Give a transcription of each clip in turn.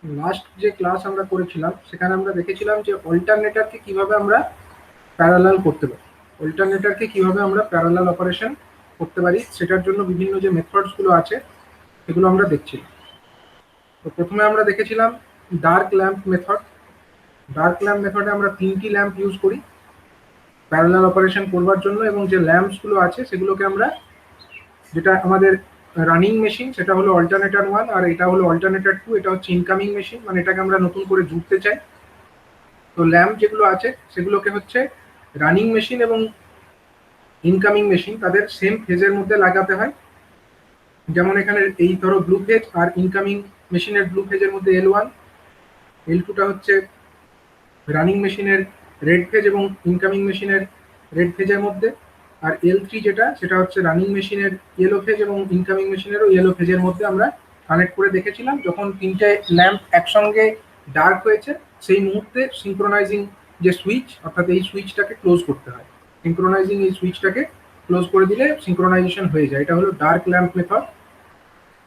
Last যে class আমরা করেছিলাম সেখানে আমরা দেখেছিলাম যে অল্টারনেটরকে কিভাবে আমরা প্যারালাল করতে পারি, অল্টারনেটরকে কিভাবে আমরা প্যারালাল অপারেশন করতে পারি, সেটার জন্য বিভিন্ন যে মেথডসগুলো আছে সেগুলো আমরা দেখছিলাম। তো প্রথমে আমরা দেখেছিলাম dark lamp method. Dark lamp মেথডে আমরা তিনটি ল্যাম্প ইউজ করি প্যারালাল অপারেশন করবার জন্য, এবং যে ল্যাম্পসগুলো আছে সেগুলোকে আমরা, যেটা আমাদের রানিং মেশিন সেটা হলো অল্টারনেটর 1, আর এটা হলো অল্টারনেটর 2, এটা হচ্ছে ইনকামিং মেশিন, মানে এটাকে আমরা নতুন করে জুড়তে চাই। তো ল্যাম্প যেগুলো আছে সেগুলোকে হচ্ছে রানিং মেশিন এবং ইনকামিং মেশিন তাদের সেম ফেজের মধ্যে লাগাতে হয়। যেমন এখানে এই ধরো ব্লু ফেজ আর ইনকামিং মেশিনের ব্লু ফেজের মধ্যে L1, L2টা হচ্ছে রানিং মেশিনের রেড ফেজ এবং ইনকামিং মেশিনের রেড ফেজের মধ্যে, আর L3 যেটা সেটা হচ্ছে রানিং মেশিনের ইয়েলো ফেজ এবং ইনকামিং মেশিনেরও ইয়েলো ফেজের মধ্যে আমরা কানেক্ট করে দেখেছিলাম। যখন তিনটে ল্যাম্প একসঙ্গে ডার্ক হয়েছে সেই মুহূর্তে সিঙ্ক্রোনাইজিং যে সুইচ, অর্থাৎ এই সুইচটাকে ক্লোজ করতে হয়, সিঙ্ক্রোনাইজিং এই সুইচটাকে ক্লোজ করে দিলে সিঙ্ক্রোনাইজেশন হয়ে যায়। এটা হলো ডার্ক ল্যাম্প মেথড।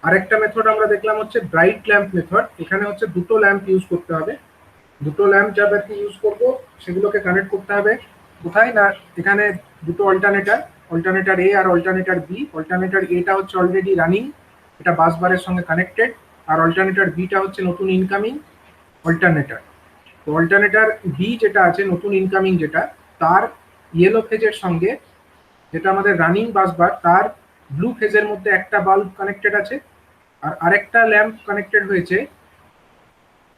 আরেকটা মেথড আমরা দেখলাম হচ্ছে ব্রাইট ল্যাম্প মেথড। এখানে হচ্ছে দুটো ল্যাম্প ইউজ করতে হবে। দুটো ল্যাম্প যাদেরকে ইউজ করব সেগুলোকে কানেক্ট করতে হবে কোথায় না, এখানে দুটো অল্টারনেটর, অল্টারনেটর এ আর অল্টারনেটর বি। অল্টারনেটর এটা হচ্ছে অলরেডি রানিং, এটা বাস বারের সঙ্গে কানেক্টেড, আর অল্টারনেটর বিটা হচ্ছে নতুন ইনকামিং অল্টারনেটর। তো অল্টারনেটর বি যেটা আছে নতুন ইনকামিং যেটা, তার ইয়েলো ফেজের সঙ্গে, যেটা আমাদের রানিং বাস বার, তার ব্লু ফেজের মধ্যে একটা বাল্ব কানেক্টেড আছে, আর আরেকটা ল্যাম্প কানেক্টেড হয়েছে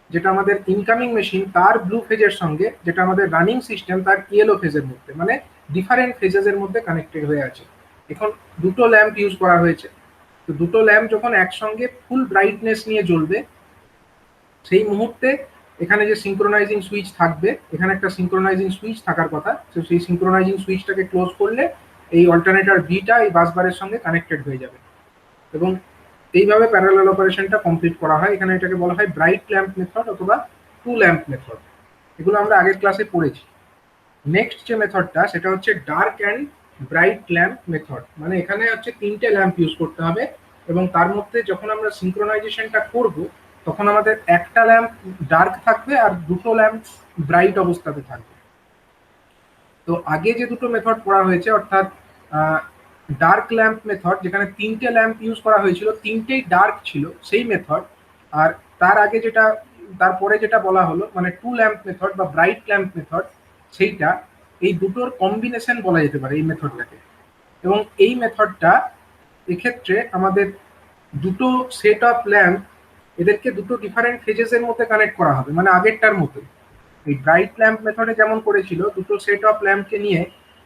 যেটা আমাদের ইনকামিং মেশিন, তার ব্লু ফেজের সঙ্গে, যেটা আমাদের রানিং সিস্টেম তার ইয়েলো ফেজের মধ্যে, মানে ডিফারেন্ট ফেজের মধ্যে কানেক্টেড হয়ে আছে। এখন দুটো ল্যাম্প ইউজ করা হয়েছে। তো দুটো ল্যাম্প যখন একসঙ্গে ফুল ব্রাইটনেস নিয়ে জ্বলবে সেই মুহূর্তে এখানে যে সিঙ্ক্রোনাইজিং সুইচ থাকবে, এখানে একটা সিঙ্ক্রোনাইজিং সুইচ থাকার কথা, তো সেই সিঙ্ক্রোনাইজিং সুইচটাকে ক্লোজ করলে এই অল্টারনেটর বিটা এই বাসবারের সঙ্গে কানেক্টেড হয়ে যাবে, এবং এইভাবে প্যারালাল অপারেশনটা কমপ্লিট করা হয়। এখানে এটাকে বলা হয় ব্রাইট ল্যাম্প মেথড অথবা টু ল্যাম্প মেথড। এগুলো আমরা আগের ক্লাসে পড়েছি। নেক্সট যে মেথডটা সেটা হচ্ছে dark and bright lamp method. মানে এখানে হচ্ছে তিনটে ল্যাম্প ইউজ করতে হবে, এবং তার মধ্যে যখন আমরা সিঙ্ক্রোনাইজেশনটা করব তখন আমাদের একটা ল্যাম্প ডার্ক থাকবে আর দুটো ল্যাম্প ব্রাইট অবস্থাতে থাকবে। তো আগে যে দুটো মেথড পড়া হয়েছে, অর্থাৎ ডার্ক ল্যাম্প মেথড, যেখানে তিনটে ল্যাম্প ইউজ করা হয়েছিল, তিনটেই ডার্ক ছিল সেই মেথড, আর তার আগে যেটা, তারপরে যেটা বলা হলো মানে টু ল্যাম্প মেথড বা ব্রাইট ল্যাম্প মেথড, সেইটা এই দুটোর কম্বিনেশন বলা যেতে পারে এই মেথডটাকে। এবং এই মেথডটা এক্ষেত্রে আমাদের দুটো সেট অফ ল্যাম্প, এদেরকে দুটো ডিফারেন্ট ফেজেসের মধ্যে কানেক্ট করা হবে, মানে আগেরটার মতো। এই ব্রাইট ল্যাম্প মেথডে যেমন করেছিল দুটো সেট অফ ল্যাম্পকে নিয়ে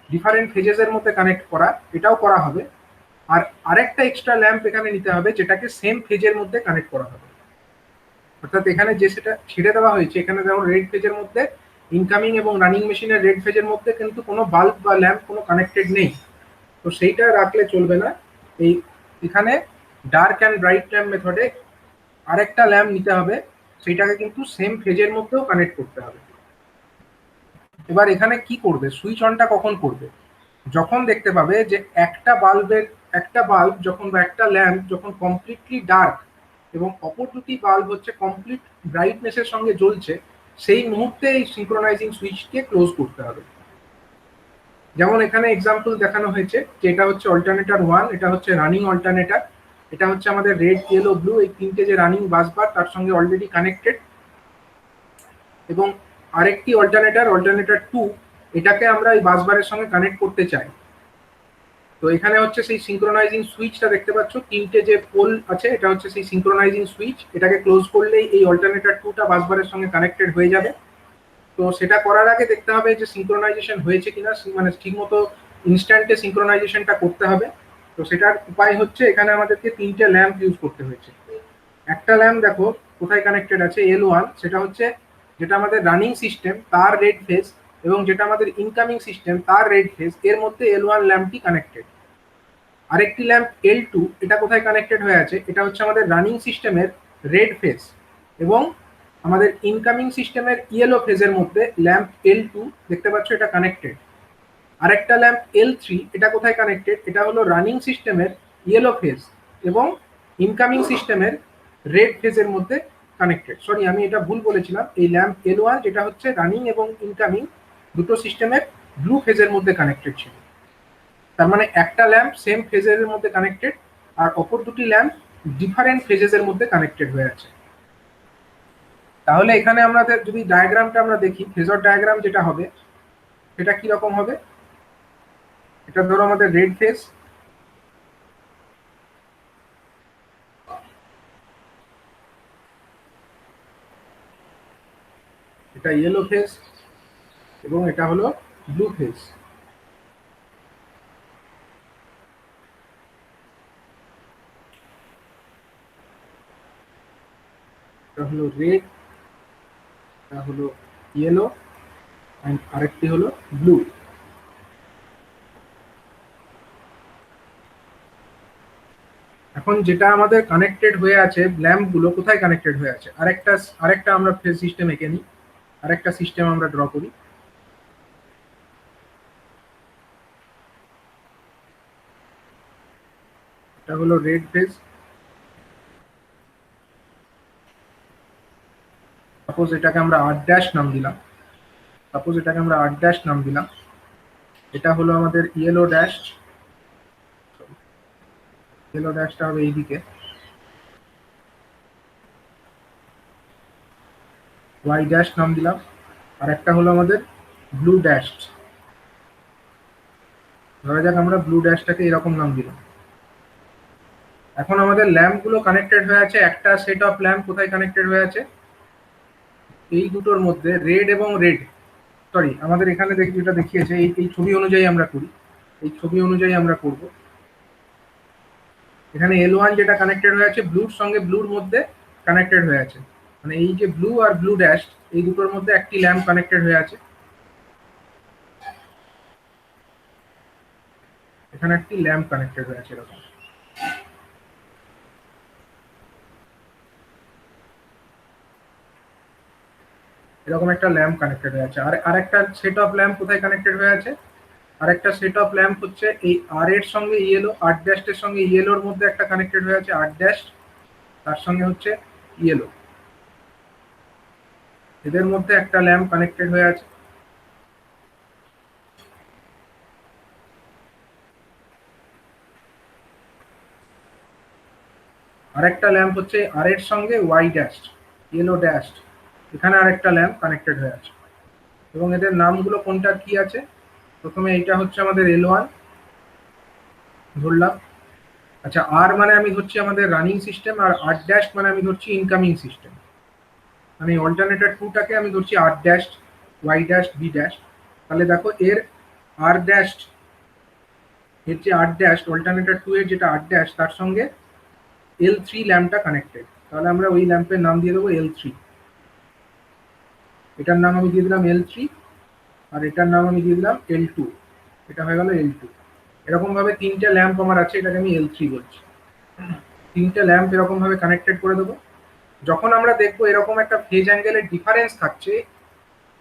ডিফারেন্ট ফেজেসের মধ্যে কানেক্ট করা, এটাও করা হবে। আর আরেকটা এক্সট্রা ল্যাম্প এখানে নিতে হবে যেটাকে সেম ফেজের মধ্যে কানেক্ট করা হবে। অর্থাৎ এখানে যে সেটা ছেড়ে দেওয়া হয়েছে, এখানে যেমন রেড ফেজের মধ্যে ইনকামিং এবং রানিং মেশিনের রেড ফেজের মধ্যে কিন্তু কোনো বাল্ব বা ল্যাম্প কোনো কানেক্টেড নেই, তো সেইটা রাখলে চলবে না। এই এখানে ডার্ক অ্যান্ড ব্রাইট ল্যাম্প মেথডে আরেকটা ল্যাম্প নিতে হবে, সেইটাকে কিন্তু সেম ফেজের মধ্যেও কানেক্ট করতে হবে। এবার এখানে কি করবে, সুইচ অনটা কখন করবে, যখন দেখতে পাবে যে একটা বাল্ব যখন, বা একটা ল্যাম্প যখন কমপ্লিটলি ডার্ক এবং অপর দুটি বাল্ব হচ্ছে কমপ্লিট ব্রাইটনেসের সঙ্গে জ্বলছে, সেই মুহূর্তে এই সিঙ্ক্রোনাইজিং সুইচকে ক্লোজ করতে হবে। যেমন এখানে এক্সাম্পল দেখানো হয়েছে যে এটা হচ্ছে অল্টারনেটর 1, এটা হচ্ছে রানিং অল্টারনেটর, এটা হচ্ছে আমাদের রেড ইয়েলো ব্লু এই তিনটে যে রানিং বাসবার তার সঙ্গে অলরেডি কানেক্টেড, এবং আরেকটি অল্টারনেটর 2, এটাকে আমরা এই বাসবারের সঙ্গে কানেক্ট করতে চাই। তো এখানে হচ্ছে সেই সিঙ্ক্রোনাইজিং সুইচটা দেখতে পাচ্ছ, তিনটে যে পোল আছে এটা হচ্ছে সেই সিঙ্ক্রোনাইজিং সুইচ, এটাকে ক্লোজ করলেই এই অল্টারনেটর 2টা বাসবারের সঙ্গে কানেক্টেড হয়ে যাবে। তো সেটা করার আগে দেখতে হবে যে সিঙ্ক্রোনাইজেশন হয়েছে কিনা, মানে ঠিকমতো ইনস্ট্যান্টে সিঙ্ক্রোনাইজেশনটা করতে হবে। তো সেটার উপায় হচ্ছে এখানে আমাদেরকে তিনটে ল্যাম্প ইউজ করতে হয়েছে। একটা ল্যাম্প দেখো কোথায় কানেক্টেড আছে, L1, সেটা হচ্ছে যেটা আমাদের রানিং সিস্টেম তার রেড ফেজ, এবং যেটা আমাদের ইনকামিং সিস্টেম তার রেড ফেজ, এর মধ্যে L1 ল্যাম্পটি কানেক্টেড। আরেকটি ল্যাম্প L2, এটা কোথায় কানেক্টেড হয়ে আছে, এটা হচ্ছে আমাদের রানিং সিস্টেমের রেড ফেজ, এবং আমাদের ইনকামিং সিস্টেমের ইয়েলো ফেজের মধ্যে ল্যাম্প L2 দেখতে পাচ্ছ এটা কানেক্টেড। আরেকটা ল্যাম্প L3, এটা কোথায় কানেক্টেড, এটা হলো রানিং সিস্টেমের ইয়েলো ফেজ এবং ইনকামিং সিস্টেমের রেড ফেজের মধ্যে কানেক্টেড। সরি, আমি এটা ভুল বলেছিলাম। এই ল্যাম্প L1 যেটা হচ্ছে রানিং এবং ইনকামিং দুটো সিস্টেমের ব্লু ফেজের মধ্যে কানেক্টেড ছিল। তার মানে একটা ল্যাম্প সেম ফেজের মধ্যে কানেক্টেড, আর অপর দুটি ল্যাম্প ডিফারেন্ট ফেজের মধ্যে কানেক্টেড হয়ে আছে। তাহলে এখানে আমাদের যদি ডায়াগ্রামটা আমরা দেখি, ফেজর ডায়াগ্রাম যেটা হবে সেটা কি রকম হবে? এটা ধরো আমাদের রেড ফেজ, এটা ইয়েলো ফেজ, এবং এটা হলো ব্লু ফেজ। এটা হলো রেড, এটা হলো ইয়েলো, এন্ড আরেকটি হলো ব্লু। এখন যেটা আমাদের কানেক্টেড হয়ে আছে, ল্যাম্প গুলো কোথায় কানেক্টেড হয়ে আছে? আরেকটা আমরা ফেজ সিস্টেম এঁকে নিই, আরেকটা সিস্টেম আমরা ড্র করি। এটা হলো রেড ফেজ, সাপোজ এটাকে আমরা R' নাম দিলাম। এটা হলো আমাদের ইয়েলো ড্যাশটা হবে এইদিকে, Y' নাম দিলাম। আর একটা হলো আমাদের ব্লু ড্যাশ, ধরা যাক আমরা ব্লু ড্যাশটাকে এরকম নাম দিলাম। এখন আমাদের ল্যাম্প গুলো কানেক্টেড হয়ে আছে, একটা সেট অফ ল্যাম্প কোথায় কানেক্টেড হয়ে আছে? এই দুটোর মধ্যে রেড এবং রেড, সরি আমাদের এখানে যেটা দেখিয়েছে এই ছবি অনুযায়ী আমরা করি, এই ছবি অনুযায়ী আমরা করব। এখানে L1 যেটা কানেক্টেড হয়ে আছে ব্লুর সঙ্গে ব্লুর মধ্যে কানেক্টেড হয়ে আছে, মানে এই যে ব্লু আর ব্লু ড্যাশ এই দুটোর মধ্যে একটি ল্যাম্প কানেক্টেড হয়ে আছে, এখানে একটি ল্যাম্প কানেক্টেড হয়ে আছে এরকম। এরকম একটা ল্যাম্প কানেক্টেড হয়ে আছে। আর আরেকটা সেট অফ ল্যাম্প কোথায় কানেক্টেড হয়ে আছে? আরেকটা সেট অফ ল্যাম্প হচ্ছে এই আর এর সঙ্গে ইয়েলো, R' সঙ্গে ইয়েলোর মধ্যে একটা কানেক্টেড হয়ে আছে R', তার সঙ্গে হচ্ছে ইয়েলো, এদের মধ্যে একটা ল্যাম্প কানেক্টেড হয়ে আছে। আরেকটা ল্যাম্প হচ্ছে আর এর সঙ্গে Y', ইয়েলো ড্যাশ, এখানে আরেকটা ল্যাম্প কানেক্টেড হয়ে আছে। এবং এদের নামগুলো কোনটা কি আছে? প্রথমে এইটা হচ্ছে আমাদের L1 ধরলাম। আচ্ছা, আর মানে আমি ধরছি আমাদের রানিং সিস্টেম, আর R' মানে আমি ধরছি ইনকামিং সিস্টেম। মানে অল্টারনেটর 2টাকে আমি ধরছি R', Y', B'। তাহলে দেখো এর R', এর যে R', অল্টারনেটর 2 এর যেটা R', তার সঙ্গে L3 ল্যাম্পটা কানেক্টেড। তাহলে আমরা ওই ল্যাম্পের নাম দিয়ে দেবো L3, এটার নাম আমি দিয়ে দিলাম L3, আর এটার নাম আমি দিয়ে দিলাম L2, এটা হয়ে গেল L2। এরকম ভাবে তিনটে ল্যাম্প আমার আছে, এটাকে আমি L3 বলছি। তিনটে ল্যাম্প এরকম ভাবে কানেক্টেড করে দেবো। যখন আমরা দেখবো এরকম একটা ফেজ অ্যাঙ্গেলের ডিফারেন্স থাকছে,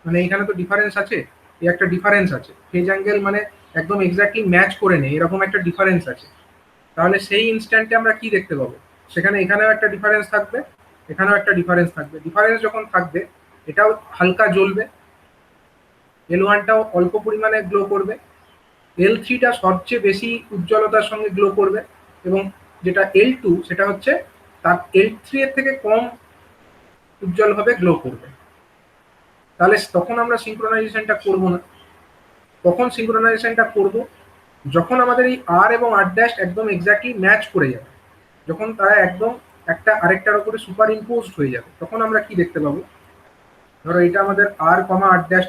মানে এখানে তো ডিফারেন্স আছে, এই একটা ডিফারেন্স আছে, ফেজ অ্যাঙ্গেল মানে একদম এক্স্যাক্টলি ম্যাচ করে নেই, এরকম একটা ডিফারেন্স আছে, তাহলে সেই ইনস্ট্যান্টে আমরা কি দেখতে পাবো? সেখানে এখানেও একটা ডিফারেন্স থাকবে, এখানেও একটা ডিফারেন্স থাকবে। ডিফারেন্স যখন থাকবে এটাও হালকা জ্বলবে, L1টাও অল্প পরিমাণে গ্লো করবে, L3টা সবচেয়ে বেশি উজ্জ্বলতার সঙ্গে গ্লো করবে, এবং যেটা L2 সেটা হচ্ছে তার L3 এর থেকে কম উজ্জ্বলভাবে গ্লো করবে। তাহলে তখন আমরা সিঙ্ক্রোনাইজেশনটা করব না। কখন সিঙ্ক্রোনাইজেশনটা করব? যখন আমাদের এই আর এবং R' একদম এক্স্যাক্টলি ম্যাচ করে যাবে, যখন তারা একদম একটা আরেকটার উপরে সুপার ইম্পোজড হয়ে যাবে, তখন আমরা কি দেখতে পাবো? ধরো এটা আমাদের R,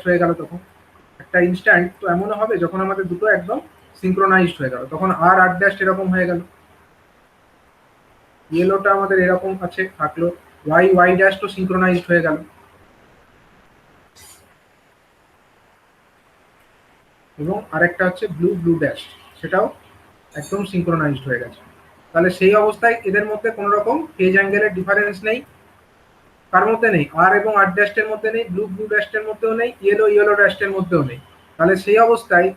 হয়ে গেল, তখন একটা ইনস্ট্যান্ট তো এমনও হবে যখন আমাদের দুটো একদম সিঙ্ক্রোনাইজড হয়ে গেল, তখন R' এরকম হয়ে গেল, ইয়েলোটা আমাদের এরকম আছে থাকলো, Y' তো সিঙ্ক্রোনাইজড হয়ে গেল, এবং আরেকটা হচ্ছে ব্লু ড্যাশ, সেটাও একদম সিঙ্ক্রোনাইজড হয়ে গেছে। তাহলে সেই অবস্থায় এদের মধ্যে কোনো রকম ফেজ অ্যাঙ্গেলের ডিফারেন্স নেই, কার মধ্যে নেই? আর এবং R' মধ্যে নেই, ব্লু ড্যাশের মধ্যেও নেই, ইয়েলো ড্যাশের মধ্যেও নেই। তাহলে সেই অবস্থায়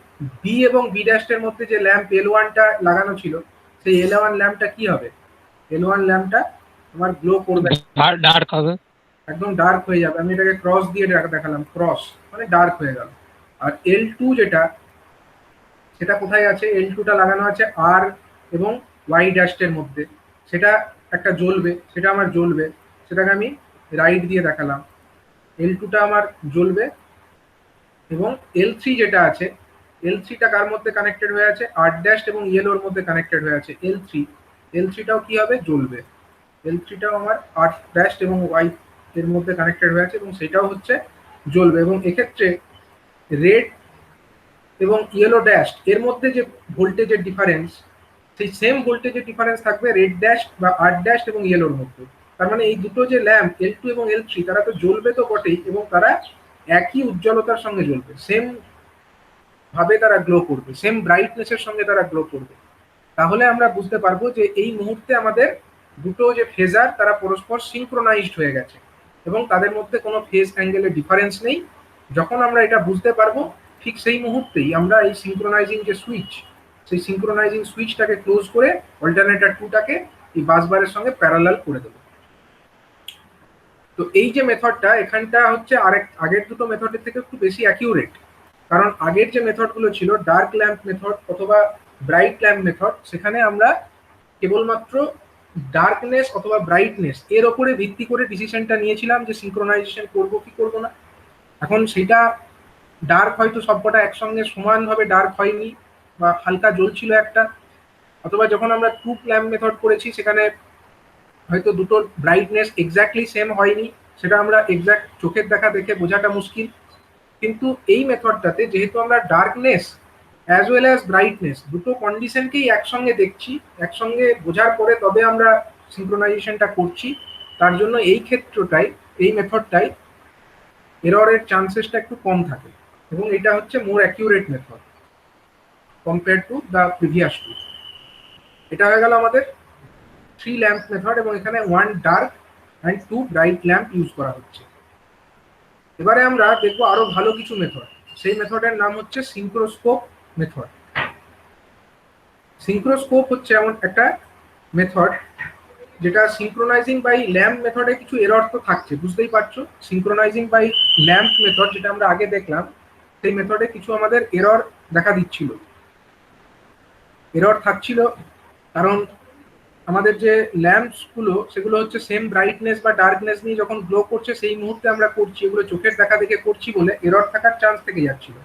বি এবং B' মধ্যে যে ল্যাম্প L1টা লাগানো ছিল, সেই L1 ল্যাম্পটা কি হবে? L1 ল্যাম্পটা তোমার গ্লো করবে, ডার্ক হবে। একদম ডার্ক হয়ে যাবে। আমি এটাকে ক্রস দিয়ে দেখালাম, ক্রস মানে ডার্ক হয়ে গেল। আর L2 যেটা, সেটা কোথায় আছে? L2টা লাগানো আছে আর এবং ওয়াই ড্যাশের মধ্যে, সেটা একটা জ্বলবে, সেটা আমার জ্বলবে, সেটাকে আমি রাইট দিয়ে দেখালাম। L2টা আমার জ্বলবে এবং L3 যেটা আছে, L3টা কার মধ্যে কানেক্টেড হয়ে আছে? আর ড্যাশ এবং ইয়েলোর মধ্যে কানেক্টেড হয়ে আছে L3টাও কি হবে? জ্বলবে। L3টাও আমার আর ড্যাশ এবং ওয়াই এর মধ্যে কানেক্টেড হয়ে আছে এবং সেটাও হচ্ছে জ্বলবে। এবং এক্ষেত্রে রেড এবং ইয়েলো ড্যাশ এর মধ্যে যে ভোল্টেজের ডিফারেন্স, সেই সেম ভোল্টেজের ডিফারেন্স থাকবে রেড ড্যাশ বা আর ড্যাশ এবং ইয়েলোর মধ্যে। তার মানে এই দুটো যে ল্যাম্প L2 এবং L3, তারা তো জ্বলবে তো বটেই, এবং তারা একই উজ্জ্বলতার সঙ্গে জ্বলবে, সেম ভাবে তারা গ্লো করবে, সেম ব্রাইটনেসের সঙ্গে তারা গ্লো করবে। তাহলে আমরা বুঝতে পারবো যে এই মুহূর্তে আমাদের দুটো যে ফেজার তারা পরস্পর সিঙ্ক্রোনাইজড হয়ে গেছে এবং তাদের মধ্যে কোনো ফেজ অ্যাঙ্গেলের ডিফারেন্স নেই। যখন আমরা এটা বুঝতে পারবো, ঠিক সেই মুহূর্তেই আমরা এই সিঙ্ক্রোনাইজিং যে সুইচ, সেই সিঙ্ক্রোনাইজিং সুইচটাকে ক্লোজ করে অল্টারনেটর 2টাকে এই বাসবারের সঙ্গে প্যারালাল করে দেবো। তো এই যে মেথডটা, এখানটা হচ্ছে আগের দুটো মেথডের থেকে একটু বেশি অ্যাকিউরেট। কারণ আগের যে মেথডগুলো ছিল ডার্ক ল্যাম্প মেথড অথবা ব্রাইট ল্যাম্প মেথড, সেখানে আমরা কেবলমাত্র ডার্কনেস অথবা ব্রাইটনেস এর ওপরে ভিত্তি করে ডিসিশনটা নিয়েছিলাম যে সিঙ্ক্রোনাইজেশন করবো কি করবো না। এখন সেটা ডার্ক হয়তো সবকটা একসঙ্গে সমানভাবে ডার্ক হয়নি বা হালকা জ্বলছিল একটা, অথবা যখন আমরা টু ল্যাম্প মেথড করেছি সেখানে হয়তো দুটোর ব্রাইটনেস এক্স্যাক্টলি সেম হয়নি, সেটা আমরা এক্স্যাক্ট চোখের দেখা দেখে বোঝাটা মুশকিল। কিন্তু এই মেথডটাতে যেহেতু আমরা darkness as well as brightness দুটো কন্ডিশনকেই একসঙ্গে দেখছি, একসঙ্গে বোঝার পরে তবে আমরা সিঙ্ক্রোনাইজেশনটা করছি, তার জন্য এই ক্ষেত্রটাই, এই মেথডটাই এররের চান্সেসটা একটু কম থাকে এবং এটা হচ্ছে more accurate method compare to the previous two. এটা হয়ে গেল আমাদের 3 ল্যাম্প মেথড এবং এখানে 1 dark and 2 bright lamp use করা হচ্ছে। এবারে আমরা দেখবো আরো ভালো কিছু মেথড। সেই মেথডের নাম হচ্ছে সিঙ্ক্রোস্কোপ মেথড। সিঙ্ক্রোস্কোপ হচ্ছে এমন একটা মেথড যেটা সিঙ্ক্রোনাইজিং বাই ল্যাম্প মেথডে কিছু এরর তো থাকছে, বুঝতেই পারছো। সিঙ্ক্রোনাইজিং বাই ল্যাম্প মেথড যেটা আমরা আগে দেখলাম, সেই মেথডে কিছু আমাদের এরর দেখা দিচ্ছিল, এরর থাকছিল। কারণ আমাদের যে ল্যাম্পসগুলো সেগুলো হচ্ছে সেম ব্রাইটনেস বা ডার্কনেস নিয়ে যখন গ্লো করছে সেই মুহূর্তে আমরা করছি, এগুলো চোখের দেখা দেখে করছি বলে এরর থাকার চান্স থেকে যাচ্ছিল,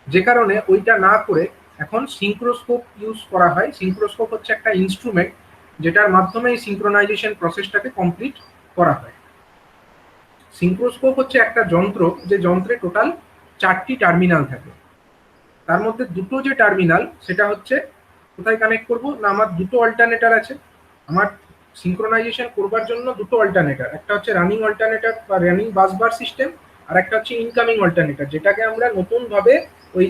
যে কারণে ওইটা না করে এখন সিঙ্ক্রোস্কোপ ইউজ করা হয়। সিঙ্ক্রোস্কোপ হচ্ছে একটা ইনস্ট্রুমেন্ট যেটার মাধ্যমে এই সিঙ্ক্রোনাইজেশন প্রসেসটাকে কমপ্লিট করা হয়। সিঙ্ক্রোস্কোপ হচ্ছে একটা যন্ত্র, যে যন্ত্রে টোটাল 4টি টার্মিনাল থাকে। তার মধ্যে দুটো যে টার্মিনাল সেটা হচ্ছে কোথায় কানেক্ট করবো না, আমার দুটো অল্টারনেটার আছে। আমার সিঙ্ক্রোনাইজেশন করবার জন্য দুটো অল্টারনেটার, একটা হচ্ছে রানিং অল্টারনেটার বা রানিং বাসবার সিস্টেম, আর একটা হচ্ছে ইনকামিং অল্টারনেটার, যেটাকে আমরা নতুনভাবে ওই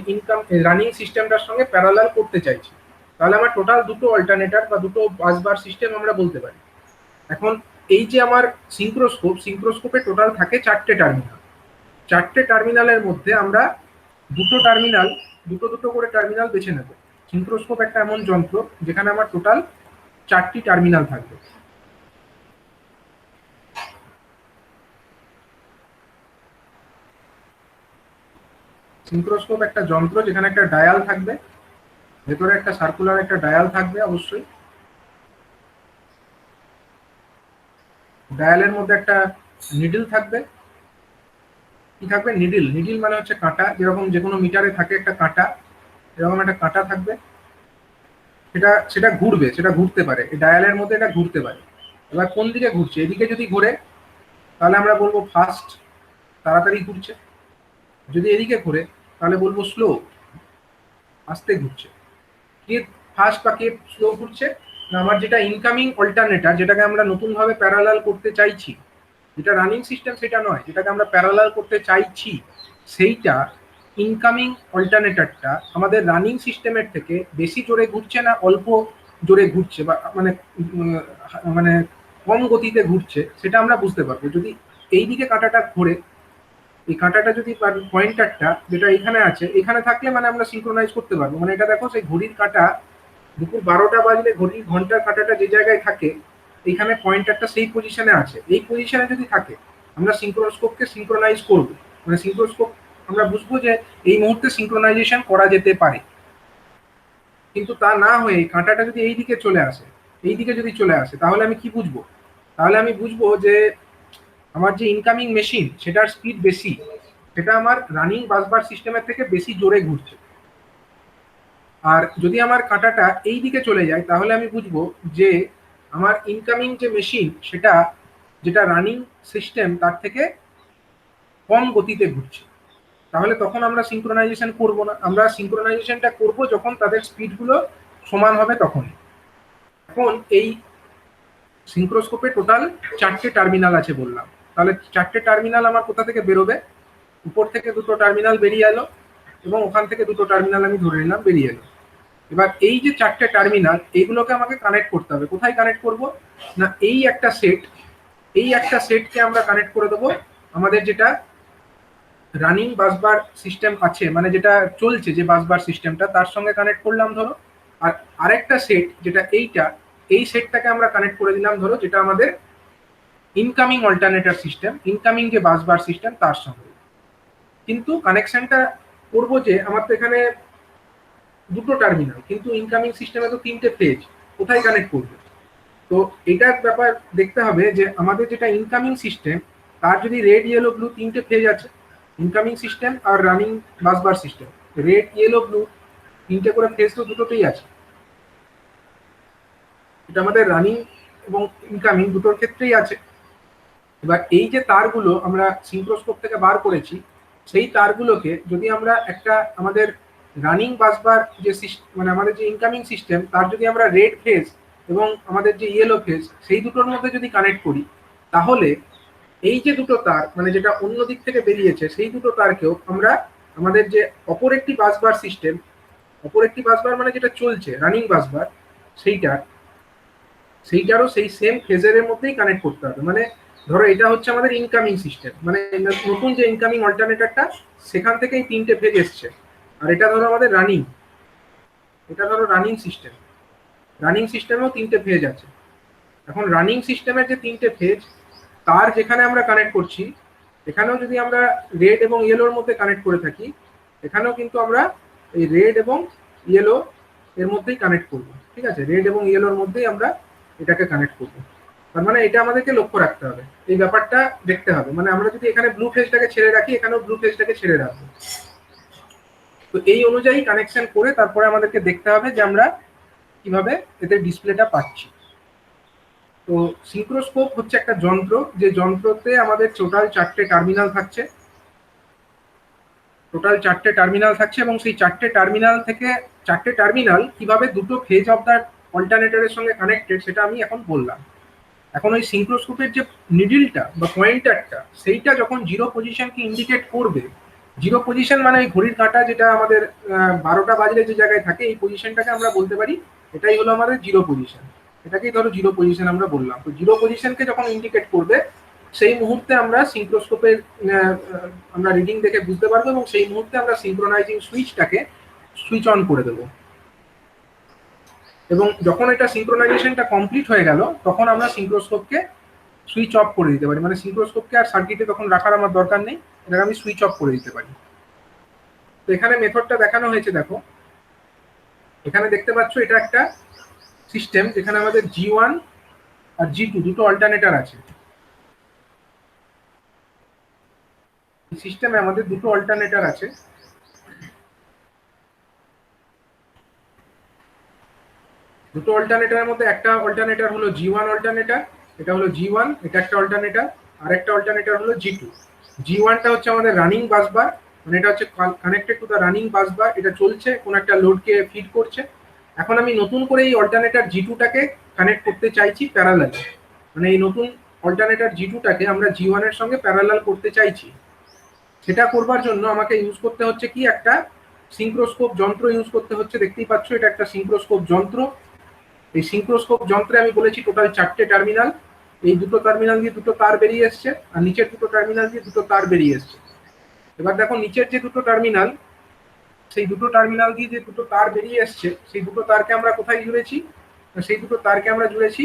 রানিং সিস্টেমটার সঙ্গে প্যারালাল করতে চাইছি। তাহলে আমার টোটাল দুটো অল্টারনেটার বা দুটো বাসবার সিস্টেম আমরা বলতে পারি। এখন এই যে আমার সিঙ্ক্রোস্কোপে টোটাল থাকে 4টে টার্মিনাল। 4টে টার্মিনালের মধ্যে আমরা দুটো টার্মিনাল, দুটো দুটো করে টার্মিনাল বেছে নেব। সিঙ্ক্রোস্কোপ একটা এমন যন্ত্র যেখানে আমার টোটাল 4টি টার্মিনাল থাকবে। সিঙ্ক্রোস্কোপ একটা যন্ত্র যেখানে একটা ডায়াল থাকবে, ভেতরে একটা সার্কুলার একটা ডায়াল থাকবে অবশ্যই। ডায়ালের মধ্যে একটা নিডল থাকবে। কি থাকবে? নিডল। নিডল মানে হচ্ছে কাঁটা, যেরকম যে কোনো মিটারে থাকে একটা কাঁটা, এরকম একটা কাঁটা থাকবে। সেটা সেটা ঘুরবে, সেটা ঘুরতে পারে, এই ডায়ালের মধ্যে এটা ঘুরতে পারে। এবার কোন দিকে ঘুরছে? এদিকে যদি ঘুরে তাহলে আমরা বলবো ফাস্ট, তাড়াতাড়ি ঘুরছে। যদি এদিকে ঘুরে তাহলে বলবো স্লো, আস্তে ঘুরছে। কে ফাস্ট বা কে স্লো ঘুরছে? না, আমার যেটা ইনকামিং অল্টারনেটার, যেটাকে আমরা নতুনভাবে প্যারালাল করতে চাইছি, যেটা রানিং সিস্টেম সেটা নয়, যেটাকে আমরা প্যারালাল করতে চাইছি, সেইটা ইনকামিং অল্টারনেটারটা আমাদের রানিং সিস্টেমের থেকে বেশি জোরে ঘুরছে না অল্প জোরে ঘুরছে, বা মানে মানে কম গতিতে ঘুরছে, সেটা আমরা বুঝতে পারবো। যদি এই দিকে কাঁটাটা ঘোরে, এই কাঁটাটা যদি পয়েন্টারটা যেটা এখানে আছে, এখানে থাকলে মানে আমরা সিঙ্ক্রোনাইজ করতে পারবো। মানে এটা দেখো, সেই ঘড়ির কাঁটা দুপুর 12টা বাজলে ঘড়ির ঘন্টার কাঁটাটা যে জায়গায় থাকে, এইখানে পয়েন্টারটা সেই পজিশনে আছে। এই পজিশনে যদি থাকে আমরা সিঙ্ক্রোস্কোপকে সিঙ্ক্রোনাইজ করব, মানে সিঙ্ক্রোস্কোপ আমরা বুঝবো যে এই মুহূর্তে সিঙ্ক্রোনাইজেশন করা যেতে পারে। কিন্তু তা না হয়ে কাঁটাটা যদি এই দিকে চলে আসে, এই দিকে যদি চলে আসে, তাহলে আমি কি বুঝবো? তাহলে আমি বুঝবো যে আমার যে ইনকামিং মেশিন সেটার স্পিড বেশি, সেটা আমার রানিং বাসবার সিস্টেমের থেকে বেশি জোরে ঘুরছে। আর যদি আমার কাঁটাটা এই দিকে চলে যায়, তাহলে আমি বুঝবো যে আমার ইনকামিং যে মেশিন সেটা, যেটা রানিং সিস্টেম তার থেকে কম গতিতে ঘুরছে। তাহলে তখন আমরা সিঙ্ক্রোনাইজেশন করব না, আমরা সিঙ্ক্রোনাইজেশনটা করব যখন তাদের স্পিডগুলো সমান হবে তখন। এখন এই সিঙ্ক্রোস্কোপে টোটাল 4টে টার্মিনাল আছে বললাম, তাহলে 4টে টার্মিনাল আমার কোথা থেকে বেরোবে? উপর থেকে 2টো টার্মিনাল বেরিয়ে এলো এবং ওখান থেকে 2টো টার্মিনাল আমি ধরে নিলাম বেরিয়ে এলো। এবার এই যে 4টে টার্মিনাল, এইগুলোকে আমাকে কানেক্ট করতে হবে। কোথায় কানেক্ট করব না, এই একটা সেট, এই একটা সেটকে আমরা কানেক্ট করে দেবো আমাদের যেটা রানিং বাসবার সিস্টেম আছে, মানে যেটা চলছে যে বাসবার সিস্টেমটা, তার সঙ্গে কানেক্ট করলাম ধরো। আর আরেকটা সেট যেটা এইটা, এই সেটটাকে আমরা কানেক্ট করে দিলাম ধরো, যেটা আমাদের ইনকামিং অল্টারনেটর সিস্টেম, ইনকামিং যে বাসবার সিস্টেম তার সঙ্গে। কিন্তু কানেকশনটা করবো যে আমার তো এখানে 2টো টার্মিনাল, কিন্তু ইনকামিং সিস্টেমে তো 3টে ফেজ, কোথায় কানেক্ট করবে? তো এটার ব্যাপার দেখতে হবে যে আমাদের যেটা ইনকামিং সিস্টেম তার যদি রেড ইয়েলো ব্লু 3টে ফেজ আছে, ইনকামিং সিস্টেম আর running busbar system, red yellow blue 3টে করে ফেজ তো দুটোতেই আছে। এটা আমাদের রানিং এবং ইনকামিং দুটোর ক্ষেত্রেই আছে। এবার এই যে তারগুলো আমরা সিঙ্ক্রোস্কোপ থেকে বার করেছি, সেই তারগুলোকে যদি আমরা একটা আমাদের রানিং বাসবার যে মানে আমাদের যে ইনকামিং সিস্টেম তার যদি আমরা রেড ফেজ এবং আমাদের যে ইয়েলো ফেজ সেই দুটোর মধ্যে যদি কানেক্ট করি, তাহলে এই যে দুটো তার, মানে যেটা অন্য দিক থেকে বেরিয়েছে, সেই দুটো তারকেও আমরা আমাদের যে অপর একটি বাসবার সিস্টেম, অপর একটি বাসবার মানে যেটা চলছে রানিং বাসবার, সেইটারও সেই সেম ফেজের মধ্যেই কানেক্ট করতে হবে। মানে ধরো এটা হচ্ছে আমাদের ইনকামিং সিস্টেম, মানে নতুন যে ইনকামিং অল্টারনেটরটা সেখান থেকেই 3টে ফেজ এসছে। আর এটা ধরো আমাদের রানিং, এটা ধরো রানিং সিস্টেম, রানিং সিস্টেমেও 3টে ফেজ আছে। এখন রানিং সিস্টেমের যে 3টে ফেজ তার যেখানে আমরা কানেক্ট করছি, এখানেও যদি আমরা রেড এবং ইয়েলোর মধ্যে কানেক্ট করে থাকি, এখানেও কিন্তু আমরা এই রেড এবং ইয়েলো এর মধ্যেই কানেক্ট করব। ঠিক আছে, রেড এবং ইয়েলোর মধ্যেই আমরা এটাকে কানেক্ট করব। তার মানে এটা আমাদেরকে লক্ষ্য রাখতে হবে, এই ব্যাপারটা দেখতে হবে। মানে আমরা যদি এখানে ব্লু ফেজটাকে ছেড়ে রাখি, এখানেও ব্লু ফেজটাকে ছেড়ে রাখবো। তো এই অনুযায়ী কানেকশন করে তারপরে আমাদেরকে দেখতে হবে যে আমরা কিভাবে এতে ডিসপ্লেটা পাচ্ছি। তো সিঙ্ক্রোস্কোপ হচ্ছে একটা যন্ত্র, যে যন্ত্রতে আমাদের টোটাল 4টে টার্মিনাল থাকছে, টোটাল 4টে টার্মিনাল থাকছে এবং সেই 4টে টার্মিনাল থেকে 4টে টার্মিনাল কিভাবে দুটো ফেজ অফ দ্য অল্টারনেটরের সঙ্গে কানেক্টেড সেটা আমি এখন বললাম। এখন ওই সিঙ্ক্রোস্কোপের যে নিডলটা বা পয়েন্টারটা, সেইটা যখন জিরো পজিশনকে ইন্ডিকেট করবে, জিরো পজিশন মানে ওই ঘড়ির কাঁটা যেটা আমাদের 12টা বাজলে যে জায়গায় থাকে, এই পজিশনটাকে আমরা বলতে পারি এটাই হলো আমাদের জিরো পজিশন। এটাকেই ধরো জিরো পজিশন আমরা বললাম। তো জিরো পজিশনকে যখন ইন্ডিকেট করবে, সেই মুহূর্তে আমরা সিঙ্ক্রোস্কোপের আমরা রিডিং দেখে বুঝতে পারবো এবং সেই মুহূর্তে আমরা সিঙ্ক্রোনাইজিং সুইচটাকে সুইচ অন করে দেবো। এবং যখন এটা সিঙ্ক্রোনাইজেশনটা কমপ্লিট হয়ে গেল, তখন আমরা সিঙ্ক্রোস্কোপকে সুইচ অফ করে দিতে পারি। মানে সিঙ্ক্রোস্কোপকে আর সার্কিটে তখন রাখার আমার দরকার নেই, এটাকে আমি সুইচ অফ করে দিতে পারি। তো এখানে মেথডটা দেখানো হয়েছে, দেখো এখানে দেখতে পাচ্ছ এটা একটা সিস্টেম যেখানে আমাদের G1 আর G2 দুটো অল্টারনেটর আছে। এই সিস্টেমে আমাদের দুটো অল্টারনেটর আছে। দুটো অল্টারনেটরের মধ্যে একটা অল্টারনেটর হলো G1 অল্টারনেটর, এটা হলো G1, এটা একটা অল্টারনেটর। আর একটা অল্টারনেটর হলো G2। G1টা হচ্ছে আমাদের রানিং বাসবার, মানে এটা হচ্ছে কানেক্টেড টু দ্য রানিং বাসবার, এটা চলছে, কোন একটা লোডকে ফিড করছে। এখন আমি নতুন করে এই অল্টারনেটর G2টাকে কানেক্ট করতে চাইছি প্যারালালে, মানে এই নতুন অল্টারনেটর G2টাকে আমরা G1 এর সঙ্গে প্যারালাল করতে চাইছি। সেটা করবার জন্য আমাকে ইউজ করতে হচ্ছে কি, একটা সিঙ্ক্রোস্কোপ যন্ত্র ইউজ করতে হচ্ছে। দেখতেই পাচ্ছ এটা একটা সিঙ্ক্রোস্কোপ যন্ত্র। এই সিঙ্ক্রোস্কোপ যন্ত্রে আমি বলেছি টোটাল 4টে টার্মিনাল, এই দুটো টার্মিনাল দিয়ে দুটো তার বেরিয়ে এসছে, আর নিচের দুটো টার্মিনাল দিয়ে দুটো তার বেরিয়ে এসছে। এবার দেখো নিচের যে দুটো টার্মিনাল, সেই দুটো টার্মিনাল দিয়ে যে দুটো তার বেরিয়ে এসছে, সেই দুটো তারকে আমরা কোথায় জুড়েছি? সেই দুটো তারকে আমরা জুড়েছি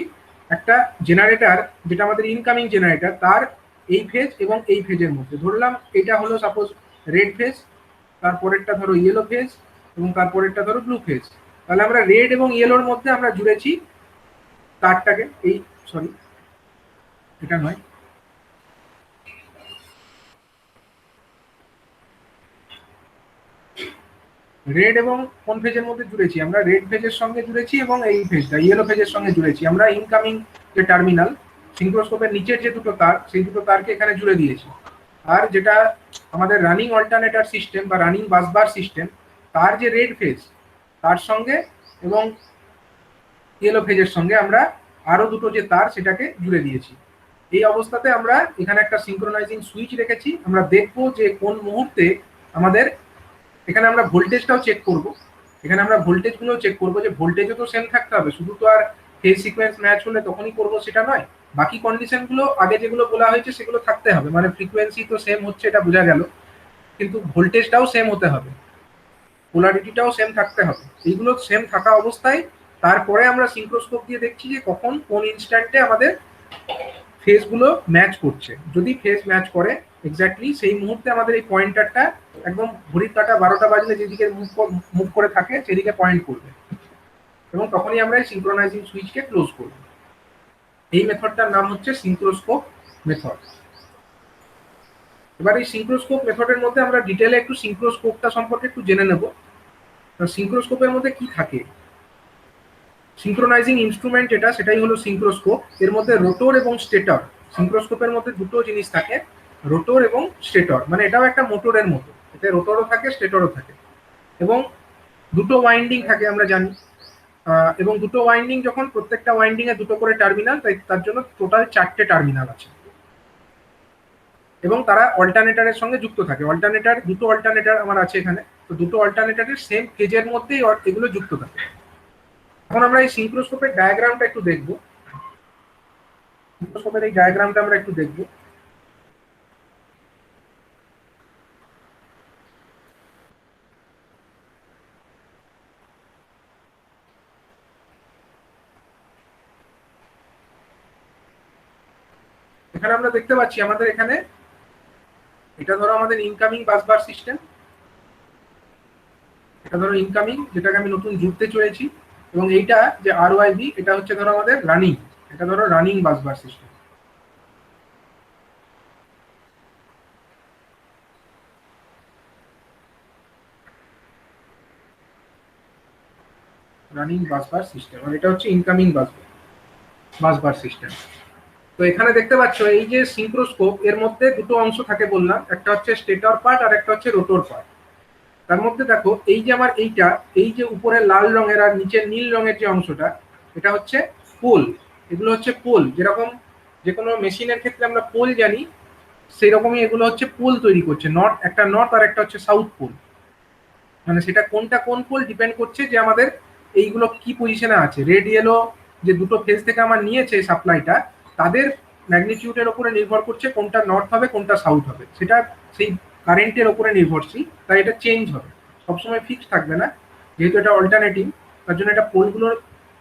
একটা জেনারেটর, যেটা আমাদের ইনকামিং জেনারেটর, তার এই ফেজ এবং এই ফেজের মধ্যে। ধরলাম এটা হলো সাপোজ রেড ফেজ, তারপরেরটা ধরো ইয়েলো ফেজ এবং তারপরেরটা ধরো ব্লু ফেজ। তাহলে আমরা রেড এবং ইয়েলোর মধ্যে আমরা জুড়েছি তারটাকে, এই সরি এটা নয়, রেড এবং কোন ফেজের মধ্যে জুড়েছি আমরা, রেড ফেজের সঙ্গে জুড়েছি এবং এই ফেজটা ইয়েলো ফেজের সঙ্গে জুড়েছি। আমরা ইনকামিং যে টার্মিনাল সিঙ্ক্রোস্কোপের নিচের যে দুটো তার, সেই দুটো তারকে এখানে জুড়ে দিয়েছি। আর যেটা আমাদের রানিং অল্টারনেটর সিস্টেম বা রানিং বাসবার সিস্টেম, তার যে রেড ফেজ তার সঙ্গে এবং ইয়েলো ফেজের সঙ্গে আমরা আরো দুটো যে তার সেটাকে জুড়ে দিয়েছি। এই অবস্থাতে আমরা এখানে একটা সিঙ্ক্রোনাইজিং সুইচ রেখেছি। আমরা দেখবো যে কোন মুহূর্তে আমাদের, এখানে আমরা ভোল্টেজটাও চেক করব, এখানে আমরা ভোল্টেজগুলো চেক করব যে ভোল্টেজও তো সেম থাকতে হবে, শুধু তো আর ফেজ সিকোয়েন্স ম্যাচ হলে তখনই করব সেটা নয়, বাকি কন্ডিশনগুলো আগে যেগুলো বলা হয়েছে সেগুলো থাকতে হবে। মানে ফ্রিকোয়েন্সি তো সেম হচ্ছে এটা বোঝা গেল, কিন্তু ভোল্টেজটাও সেম হতে হবে, পোলারিটিটাও সেম থাকতে হবে। এইগুলো সেম থাকা অবস্থায় তারপরে আমরা সিঙ্ক্রোস্কোপ দিয়ে দেখছি যে কখন কোন ইনস্ট্যান্টে আমাদের ফেজগুলো ম্যাচ করছে। যদি ফেজ ম্যাচ করে এক্স্যাক্টলি সেই মুহূর্তে আমাদের এই পয়েন্টারটা একদম ঘড়ির কাঁটা 12টা বাজলে যেদিকে মুভ করে থাকে সেদিকে পয়েন্ট করবে এবং তখনই আমরা এই সিঙ্ক্রোনাইজিং সুইচকে ক্লোজ করব। এই মেথডটার নাম হচ্ছে সিঙ্ক্রোস্কোপ মেথড। এবার এই সিঙ্ক্রোস্কোপ মেথডের মধ্যে আমরা ডিটেলে একটু সিঙ্ক্রোস্কোপটা সম্পর্কে একটু জেনে নেব। সিঙ্ক্রোস্কোপের মধ্যে কি থাকে, সিঙ্ক্রোনাইজিং ইনস্ট্রুমেন্ট এটা, সেটাই হলো সিঙ্ক্রোস্কোপ। এর মধ্যে রোটর এবং স্টেটর, সিঙ্ক্রোস্কোপের মধ্যে দুটো জিনিস থাকে, রোটর এবং স্টেটর। মানে এটাও একটা মোটরের মতো, এতে রোটরও থাকে স্টেটরও থাকে এবং দুটো ওয়াইন্ডিং থাকে আমরা জানি। এবং দুটো ওয়াইন্ডিং যখন, প্রত্যেকটা ওয়াইন্ডিং এ দুটো করে টার্মিনাল, তাই তার জন্য টোটাল 4টে টার্মিনাল আছে এবং তারা অল্টারনেটরের সঙ্গে যুক্ত থাকে। অল্টারনেটর, দুটো অল্টারনেটর আমার আছে এখানে, তো দুটো অল্টারনেটরের সেম ফেজের মধ্যেই এগুলো যুক্ত থাকে। এখন আমরা এই সিঙ্ক্রোস্কোপের ডায়াগ্রামটা একটু দেখব। সিঙ্ক্রোস্কোপের এই ডায়াগ্রামটা আমরা একটু দেখব। এখানে আমরা দেখতে পাচ্ছি আমাদের এখানে, এটা ধরো আমাদের ইনকামিং বাসবার সিস্টেম, এটা ধরো ইনকামিং যেটাকে আমি নতুন জুড়তে চলেছি, এবং এইটা যে RYB এটা হচ্ছে ধরো আমাদের রানিং, এটা ধরো running busbar system. Running busbar system, আর এটা হচ্ছে ইনকামিং বাসবার সিস্টেম। তো এখানে দেখতে পাচ্ছ এই যে সিঙ্ক্রোস্কোপ, এর মধ্যে দুটো অংশ থাকে বললাম, একটা হচ্ছে স্টেটর পার্ট আর একটা হচ্ছে রোটর পার্ট। তার মধ্যে দেখো এই যে আমার এইটা, এই যে উপরে লাল রঙের আর নিচে নীল রঙের যে অংশটা, এটা হচ্ছে পোল। এগুলো হচ্ছে পোল, যেরকম যে কোনো মেশিনের ক্ষেত্রে আমরা পোল জানি, সেই রকমই এগুলো হচ্ছে পোল তৈরি করছে। নর্থ, একটা নর্থ আর একটা হচ্ছে সাউথ পোল। মানে সেটা কোনটা কোন পোল ডিপেন্ড করছে যে আমাদের এইগুলো কি পজিশনে আছে। রেড ইয়েলো যে দুটো ফেজ থেকে আমার নিয়েছে সাপ্লাইটা, তাদের ম্যাগনিটিউডের উপরে নির্ভর করছে কোনটা নর্থ হবে কোনটা সাউথ হবে, সেটা সেই কারেন্টের উপরে নির্ভরশীল। তাই এটা চেঞ্জ হবে, সবসময় ফিক্সড থাকবে না। যেহেতু এটা অল্টারনেটিং, তার জন্য এটা পোলগুলোর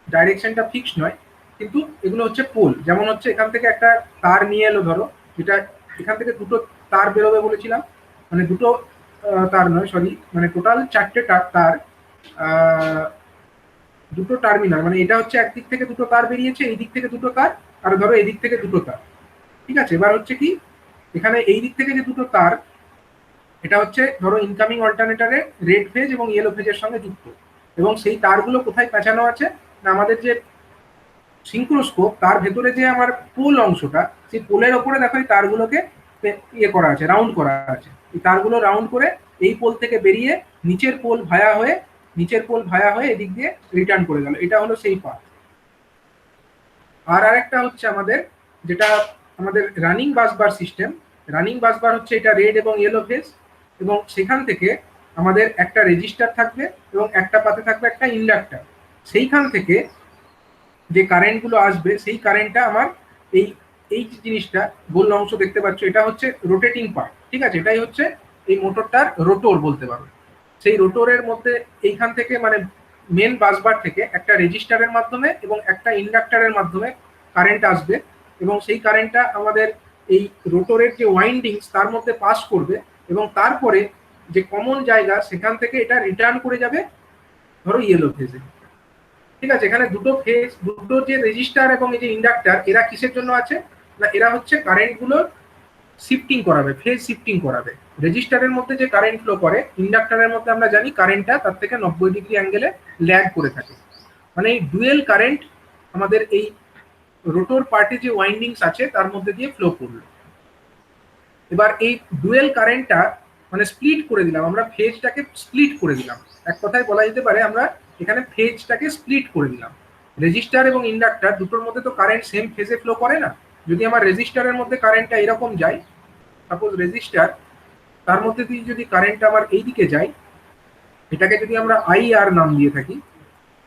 ডাইরেকশনটা ফিক্সড নয়, কিন্তু এগুলো হচ্ছে পোল। যেমন হচ্ছে এখান থেকে একটা তার নিয়ে এলো ধরো, যেটা এখান থেকে দুটো তার বেরোবে বলেছিলাম, মানে দুটো তার নয় সরি, মানে টোটাল 4টে তার, দুটো টার্মিনাল। মানে এটা হচ্ছে একদিক থেকে দুটো তার বেরিয়েছে, এই দিক থেকে দুটো তার, আর ধরো এই দিক থেকে দুটো তার। ঠিক আছে, এবার হচ্ছে কি, এখানে এই দিক থেকে যে দুটো তার, এটা হচ্ছে ধরো ইনকামিং অল্টারনেটরে রেড ফেজ এবং ইয়েলো ফেজের সঙ্গে যুক্ত। এবং সেই তারগুলো কোথায় পেঁচানো আছে না, আমাদের যে সিঙ্ক্রোস্কোপ তার ভেতরে যে আমার পোল অংশটা, সেই পোলের ওপরে দেখো এই তারগুলোকে ইয়ে করা আছে, রাউন্ড করা আছে। এই তারগুলো রাউন্ড করে এই পোল থেকে বেরিয়ে নিচের পোল ভায়া হয়ে এদিক দিয়ে রিটার্ন করে গেল। এটা হলো সেই পাথ। আর আরেকটা হচ্ছে আমাদের, যেটা আমাদের রানিং বাসবার সিস্টেম। রানিং বাসবার হচ্ছে এটা রেড এবং ইয়েলো ফেজ, এবং সেখান থেকে আমাদের একটা রেজিস্টার থাকবে এবং একটা পাতে থাকবে একটা ইন্ডাক্টর। সেইখান থেকে যে কারেন্টগুলো আসবে সেই কারেন্টটা আমার এই এই যে জিনিসটা গোল অংশ দেখতে পাচ্ছ, এটা হচ্ছে রোটেটিং পার্ট। ঠিক আছে, এটাই হচ্ছে এই মোটরটার রোটর বলতে পারো। সেই রোটরের মধ্যে এইখান থেকে মানে মেন বাসবার থেকে একটা রেজিস্টারের মাধ্যমে এবং একটা ইন্ডাক্টরের মাধ্যমে কারেন্ট আসবে, এবং সেই কারেন্টটা আমাদের এই রোটরের যে ওয়াইন্ডিংস তার মধ্যে পাস করবে এবং তারপরে যে কমন জায়গা সেখান থেকে এটা রিটার্ন করে যাবে ধরো ইয়েলো ফেজে। ঠিক আছে, এখানে দুটো ফেজ, দুটো যে রেজিস্টার এবং এই যে ইন্ডাক্টর, এরা কিসের জন্য আছে না এরা হচ্ছে কারেন্ট গুলো শিফটিং করাবে, ফেজ শিফটিং করাবে। রেজিস্টারের মধ্যে যে কারেন্ট ফ্লো করে, ইন্ডাক্টরের মধ্যে আমরা জানি কারেন্টটা তার থেকে 90 ডিগ্রি অ্যাঙ্গেলে ল্যাগ করে থাকে। মানে এই ডুয়েল কারেন্ট আমাদের এই রোটর পার্টে যে ওয়াইন্ডিংস আছে তার মধ্যে দিয়ে ফ্লো করলো। এবার এই ডুয়েল কারেন্টটা মানে স্প্লিট করে দিলাম, আমরা ফেজটাকে স্প্লিট করে দিলাম। এক কথায় বলা যেতে পারে আমরা এখানে ফেজটাকে স্প্লিট করে দিলাম। রেজিস্টার এবং ইন্ডাক্টর দুটোর মধ্যে তো কারেন্ট সেম ফেজে ফ্লো করে না। যদি আমার রেজিস্টারের মধ্যে কারেন্টটা এরকম যায়, সাপোজ রেজিস্টার, তার মধ্যে দিয়ে যদি কারেন্ট আমার এইদিকে যায়, এটাকে যদি আমরা IR নাম দিয়ে থাকি,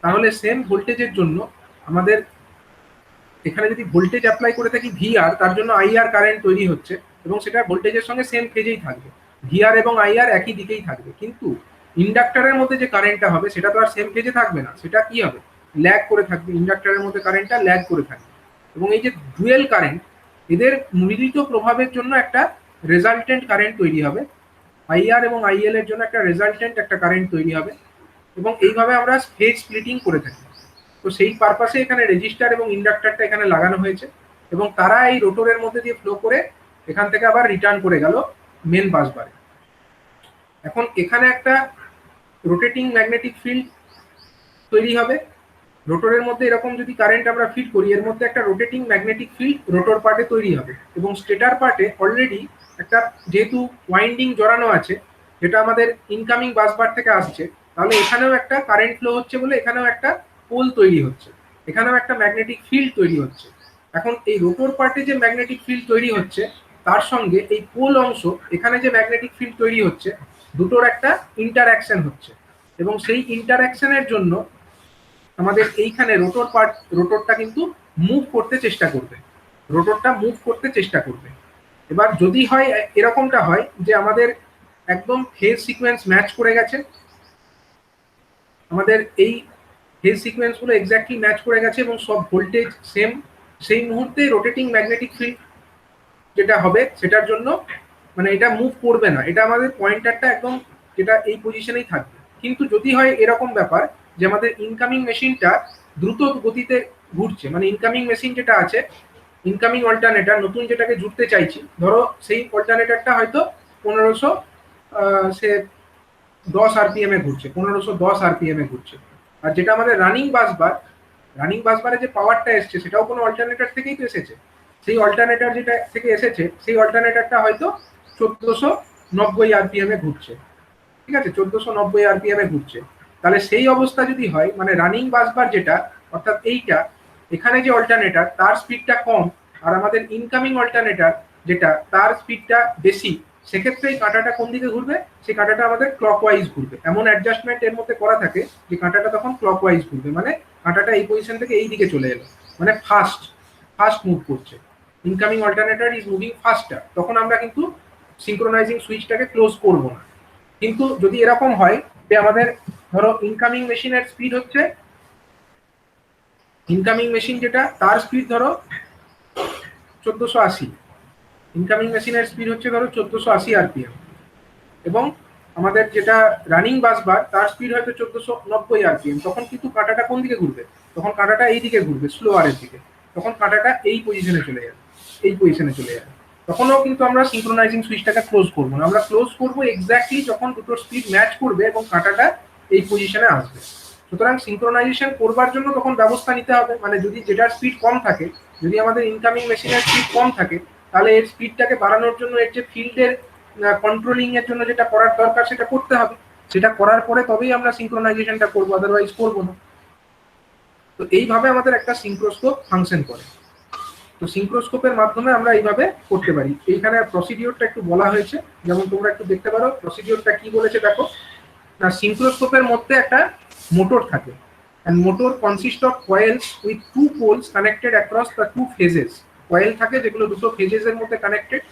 তাহলে সেম ভোল্টেজের জন্য আমাদের এখানে যদি ভোল্টেজ অ্যাপ্লাই করে থাকি VR, তার জন্য IR কারেন্ট তৈরি হচ্ছে এবং সেটা ভোল্টেজের সঙ্গে সেম ফেজেই থাকবে। VR এবং IR একই দিকেই থাকবে, কিন্তু ইন্ডাক্টরের মধ্যে যে কারেন্টটা হবে সেটা তো আর সেম ফেজে থাকবে না, সেটা কি হবে, ল্যাগ করে থাকবে। ইন্ডাক্টরের মধ্যে কারেন্টটা ল্যাগ করে থাকবে এবং এই যে ডুয়েল কারেন্ট, এদের মিলিত প্রভাবের জন্য একটা রেজাল্টেন্ট কারেন্ট তৈরি হবে। IR এবং IL এর জন্য একটা রেজাল্টেন্ট একটা কারেন্ট তৈরি হবে এবং এইভাবে আমরা ফেজ স্প্লিটিং করে থাকি। তো সেই পারপাসে এখানে রেজিস্টার এবং ইন্ডাক্টরটা এখানে লাগানো হয়েছে এবং তারা এই রোটরের মধ্যে দিয়ে ফ্লো করে এখান থেকে আবার রিটার্ন করে গেল মেন বাসবারে। এখন এখানে একটা রোটেটিং ম্যাগনেটিক ফিল্ড তৈরি হবে। রোটরের মধ্যে এরকম যদি কারেন্ট আমরা ফিড করি, এর মধ্যে একটা রোটেটিং ম্যাগনেটিক ফিল্ড রোটর পার্টে তৈরি হবে এবং স্টেটার পার্টে অলরেডি একটা যেহেতু ওয়াইন্ডিং জড়ানো আছে, যেটা আমাদের ইনকামিং বাসবার থেকে আসছে, তাহলে এখানেও একটা কারেন্ট ফ্লো হচ্ছে বলে এখানেও একটা পোল তৈরি হচ্ছে, এখানেও একটা ম্যাগনেটিক ফিল্ড তৈরি হচ্ছে। এখন এই রোটর পার্টে যে ম্যাগনেটিক ফিল্ড তৈরি হচ্ছে তার সঙ্গে এই পোল অংশ, এখানে যে ম্যাগনেটিক ফিল্ড তৈরি হচ্ছে, দুটোর একটা ইন্টারঅ্যাকশন হচ্ছে এবং সেই ইন্টারঅ্যাকশনের জন্য আমাদের এইখানে রোটরটা কিন্তু মুভ করতে চেষ্টা করবে, রোটরটা মুভ করতে চেষ্টা করবে। এবার যদি হয় এরকমটা হয় যে আমাদের একদম ফেজ সিকোয়েন্স ম্যাচ করে গেছে, আমাদের এই ফেজ সিকোয়েন্স গুলো এক্স্যাক্টলি ম্যাচ করে গেছে এবং সব ভোল্টেজ সেম, সেই মুহূর্তে রোটেটিং ম্যাগনেটিক ফিল্ড যেটা হবে সেটার জন্য মানে এটা মুভ করবে না, এটা আমাদের পয়েন্টারটা একদম যেটা এই পজিশনেই থাকবে। কিন্তু যদি হয় এরকম ব্যাপার যে আমাদের ইনকামিং মেশিনটা দ্রুত গতিতে ঘুরছে, মানে ইনকামিং মেশিন যেটা আছে, ইনকামিং অল্টারনেটার নতুন যেটাকে জুড়তে চাইছি, ধরো সেই অল্টারনেটারটা হয়তো 1500 সে 10 RPM এ ঘুরছে, 1510 RPM এ ঘুরছে। আর যেটা আমাদের রানিং বাসবারে যে পাওয়ারটা এসছে সেটাও কোনো অল্টারনেটার থেকেই তো এসেছে। সেই অল্টারনেটার যেটা থেকে এসেছে সেই অল্টারনেটারটা হয়তো 1490 RPM এ ঘুরছে। ঠিক আছে, 1490 RPM এ ঘুরছে। তাহলে সেই অবস্থা যদি হয়, মানে রানিং বাসবার যেটা অর্থাৎ এইটা, এখানে যে অল্টারনেটার তার স্পিডটা কম আর আমাদের ইনকামিং অল্টারনেটার যেটা তার স্পিডটা বেশি, সেক্ষেত্রে এই কাঁটাটা কোন দিকে ঘুরবে, সেই কাঁটাটা আমাদের ক্লকওয়াইজ ঘুরবে। এমন অ্যাডজাস্টমেন্ট এর মধ্যে করা থাকে যে কাঁটাটা তখন ক্লকওয়াইজ ঘুরবে, মানে কাঁটাটা এই পজিশন থেকে এই দিকে চলে এলো, মানে ফাস্ট মুভ করছে। ইনকামিং অল্টারনেটর ইজ মুভিং ফাস্টার, তখন আমরা কিন্তু সিঙ্ক্রোনাইজিং সুইচটাকে ক্লোজ করব না। কিন্তু যদি এরকম হয় যে আমাদের ধরো ইনকামিং মেশিনের স্পিড হচ্ছে, ইনকামিং মেশিন যেটা তার স্পিড ধরো 1480, ইনকামিং মেশিনের স্পিড হচ্ছে ধরো 1480 RPM এবং আমাদের যেটা রানিং বাসবার তার স্পিড হয়তো 1490 RPM, তখন কিন্তু কাঁটাটা কোন দিকে ঘুরবে, তখন কাঁটাটা এই দিকে ঘুরবে, স্লোয়ারের দিকে, তখন কাঁটাটা এই পজিশনে চলে যাবে, এই পজিশনে চলে যাবে। তখনও কিন্তু আমরা সিঙ্ক্রোনাইজিং সুইচটাকে ক্লোজ করবো না, আমরা ক্লোজ করবো এক্স্যাক্টলি যখন দুটোর স্পিড ম্যাচ করবে এবং কাঁটাটা এই পজিশনে আসবে। সুতরাং সিঙ্ক্রোনাইজেশন করবার জন্য তখন ব্যবস্থা নিতে হবে, মানে যদি যেটার স্পিড কম থাকে, যদি আমাদের ইনকামিং মেশিনের স্পিড কম থাকে, তাহলে এর স্পিডটাকে বাড়ানোর জন্য এর যে ফিল্ডের কন্ট্রোলিং এর জন্য যেটা করার দরকার সেটা করতে হবে, সেটা করার পরে তবেই আমরা সিঙ্ক্রোনাইজেশনটা করবো, আদারওয়াইজ করবো না। তো এইভাবে আমাদের একটা সিঙ্ক্রোস্কোপ ফাংশন করে। তো সিঙ্ক্রোস্কোপের মাধ্যমে আমরা এইভাবে করতে পারি। এইখানে প্রসিডিওরটা একটু বলা হয়েছে, যেমন তোমরা একটু দেখতে পারো প্রসিডিওরটা কি বলেছে দেখো না। সিঙ্ক্রোস্কোপের মধ্যে একটা মোটর থাকে, and motor consists of coils with two poles connected across the two phases. Coil থাকে যেগুলো দুটো ফেজেস এর মধ্যে কানেক্টেড।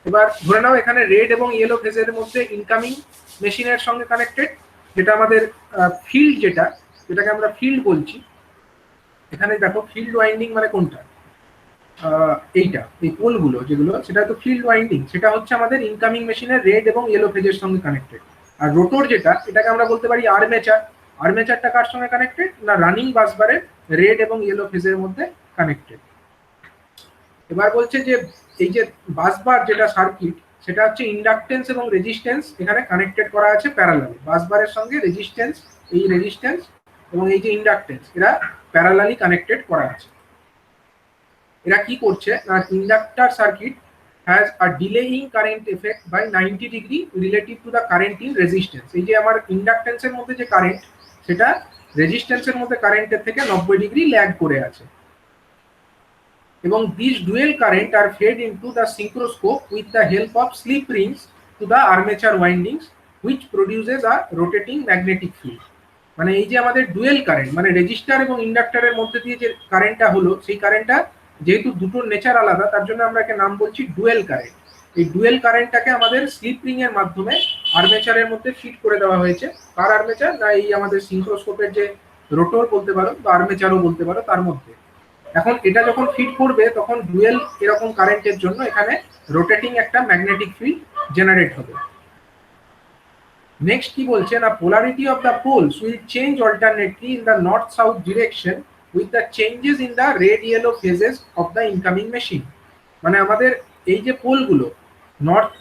এবার ধরে নাও এখানে রেড এবং ইয়েলো ফেজের মধ্যে ইনকামিং মেশিনের সঙ্গে কানেক্টেড, যেটা আমাদের ফিল্ড, যেটাকে আমরা ফিল্ড বলছি। এখানে দেখো ফিল্ড ওয়াইন্ডিং মানে কোনটা, এইটা এই পোলগুলো যেগুলো সেটা তো ফিল্ড ওয়াইন্ডিং, সেটা হচ্ছে আমাদের ইনকামিং মেশিনের রেড এবং ইয়েলো ফেজের সঙ্গে কানেক্টেড। আর রোটর যেটা, এটাকে আমরা বলতে পারি আর্মেচার। আর্মেচারটা কার সঙ্গে কানেক্টেড না রানিং বাসবারের রেড এবং ইয়েলো ফেজের মধ্যে কানেক্টেড। এবার বলছে যে এই যে বাসবার যেটা সার্কিট, সেটা হচ্ছে ইন্ডাকটেন্স এবং রেজিস্ট্যান্স এখানে কানেক্টেড করা আছে প্যারালালি। বাসবারের সঙ্গে রেজিস্ট্যান্স, এই রেজিস্ট্যান্স এবং এই যে ইন্ডাকটেন্স, এরা প্যারালালি কানেক্টেড করা আছে। এরা কি করছে না inductor circuit has a delaying current effect by 90 degree relative to the current in resistance. এই যে আমার ইন্ডাকটেন্সের মধ্যে যে কারেন্ট, সেটা রেজিস্ট্যান্সের মধ্যে কারেন্টের থেকে 90 ডিগ্রি ল্যাগ করে আছে। এবং this dual current are fed into the synchroscope with the help of slip rings to the armature windings which produces a rotating magnetic field. মানে এই যে আমাদের ডুয়েল কারেন্ট, মানে রেজিস্টার এবং ইন্ডাক্টরের মধ্যে দিয়ে যে কারেন্টটা হলো, সেই কারেন্টটা যেহেতু দুটোর নেচার আলাদা, তার জন্য আমরা একে নাম বলছি ডুয়েল কারেন্ট। এই ডুয়েল কারেন্টটাকে আমাদের স্লিপ রিং এর মাধ্যমে আর্মেচারের মধ্যে ফিট করে দেওয়া হয়েছে। কার আর্মেচার না এই আমাদের সিঙ্ক্রোস্কোপের যে রোটর বলতে পারো বা আর্মেচারও বলতে পারো, তার মধ্যে। এখন এটা যখন ফিট করবে তখন ডুয়েল এরকম কারেন্টের জন্য এখানে রোটেটিং একটা ম্যাগনেটিক ফিল্ড জেনারেট হবে। নেক্সট কি বলছে না polarity of the polls will change alternately in the north south direction with the changes in the red yellow phases of the incoming machine. মানে আমাদের এই যে পোলগুলো, নর্থ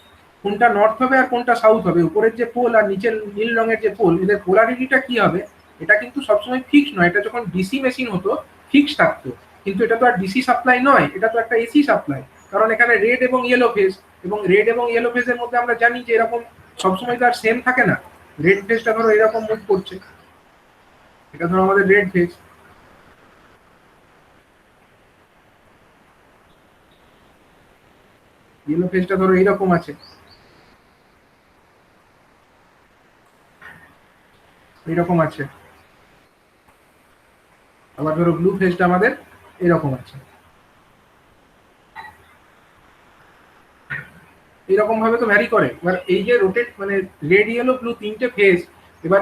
কোনটা নর্থ হবে আর কোনটা সাউথ হবে, উপরের যে পোল আর নিচের নীল রঙের যে পোল, এদের পোলারিটিটা কি হবে এটা কিন্তু সবসময় ফিক্স নয়। এটা যখন ডিসি মেশিন হতো ফিক্স থাকতো, কিন্তু এটা তো আর ডিসি সাপ্লাই নয়, এটা তো একটা এসি সাপ্লাই। কারণ এখানে রেড এবং ইয়েলো ফেজ, এবং রেড এবং ইয়েলো ফেজের মধ্যে আমরা জানি যে এরকম সবসময় তো আর সেম থাকে না। রেড ফেজটা ধরো এরকম মুভ করছে, এটা ধরো আমাদের রেড ফেজ, ইয়েলো ফেজটা ধরো এইরকম আছে, এইরকম আছে। আবার ধরো ব্লু ফেজটা আমাদের এরকম আছে। এইরকম ভাবে তো ভ্যারি করে। এবার এই যে রোটেট মানে রেড ইয়েলো ব্লু তিনটে ফেজ, এবার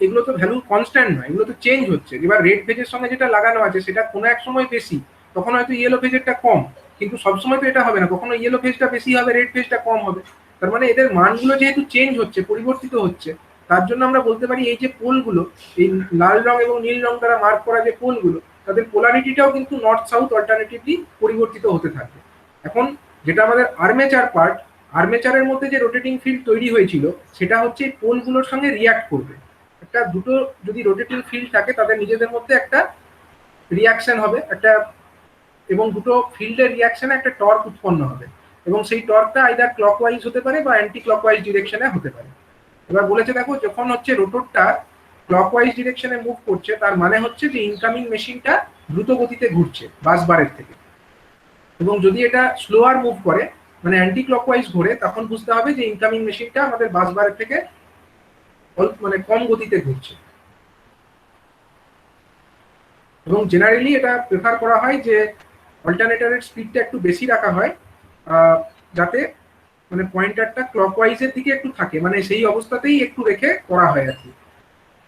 এগুলো তো ভ্যালু কনস্ট্যান্ট নয়, এগুলো তো চেঞ্জ হচ্ছে। এবার রেড ফেজের সঙ্গে যেটা লাগানো আছে সেটা কোনো এক সময় বেশি, তখন হয়তো ইয়েলো ফেজেরটা কম, কিন্তু সবসময় তো এটা হবে না, কখনো ইয়েলো ফেজটা বেশি হবে রেড ফেজটা কম হবে। তার মানে এদের মানগুলো যেহেতু চেঞ্জ হচ্ছে, পরিবর্তিত হচ্ছে, তার জন্য আমরা বলতে পারি এই যে পোলগুলো, এই লাল রং এবং নীল রং দ্বারা মার্ক করা যে পোলগুলো, তাদের পোলারিটিটাও কিন্তু নর্থ সাউথ অল্টারনেটিভলি পরিবর্তিত হতে থাকবে। এখন যেটা আমাদের আর্মেচার পার্ট, আর্মেচারের মধ্যে যে রোটেটিং ফিল্ড তৈরি হয়েছিল সেটা হচ্ছে পোলগুলোর সঙ্গে রিয়াক্ট করবে। একটা দুটো যদি রোটেটিং ফিল্ড থাকে তাদের নিজেদের মধ্যে একটা রিয়াকশন হবে একটা, এবং দুটো ফিল্ডের রিয়াকশনে একটা টর্ক উৎপন্ন হবে, এবং সেই টর্কটা আইদার ক্লকওয়াইজ হতে পারে বা অ্যান্টি ক্লকওয়াইজ ডিরেকশনে হতে পারে। এবার বলেছে দেখো যখন হচ্ছে রোটরটা ক্লকওয়াইজ ডিরেকশনে মুভ করছে, তার মানে হচ্ছে যে ইনকামিং মেশিনটা দ্রুত গতিতে ঘুরছে বাসবারের থেকে। এবং যদি এটা স্লোয়ার মুভ করে মানে অ্যান্টি ক্লকওয়াইজ ঘোরে, তখন বুঝতে হবে যে ইনকামিং মেশিনটা আমাদের বাসবারের থেকে মানে কম গতিতে ঘুরছে। এবং জেনারেলি এটা প্রেফার করা হয় যে অল্টারনেটরের স্পিডটা একটু বেশি রাখা হয়, যাতে মানে পয়েন্টারটা ক্লকওয়াইজের দিকে একটু থাকে, মানে সেই অবস্থাতেই একটু রেখে করা হয় আর কি।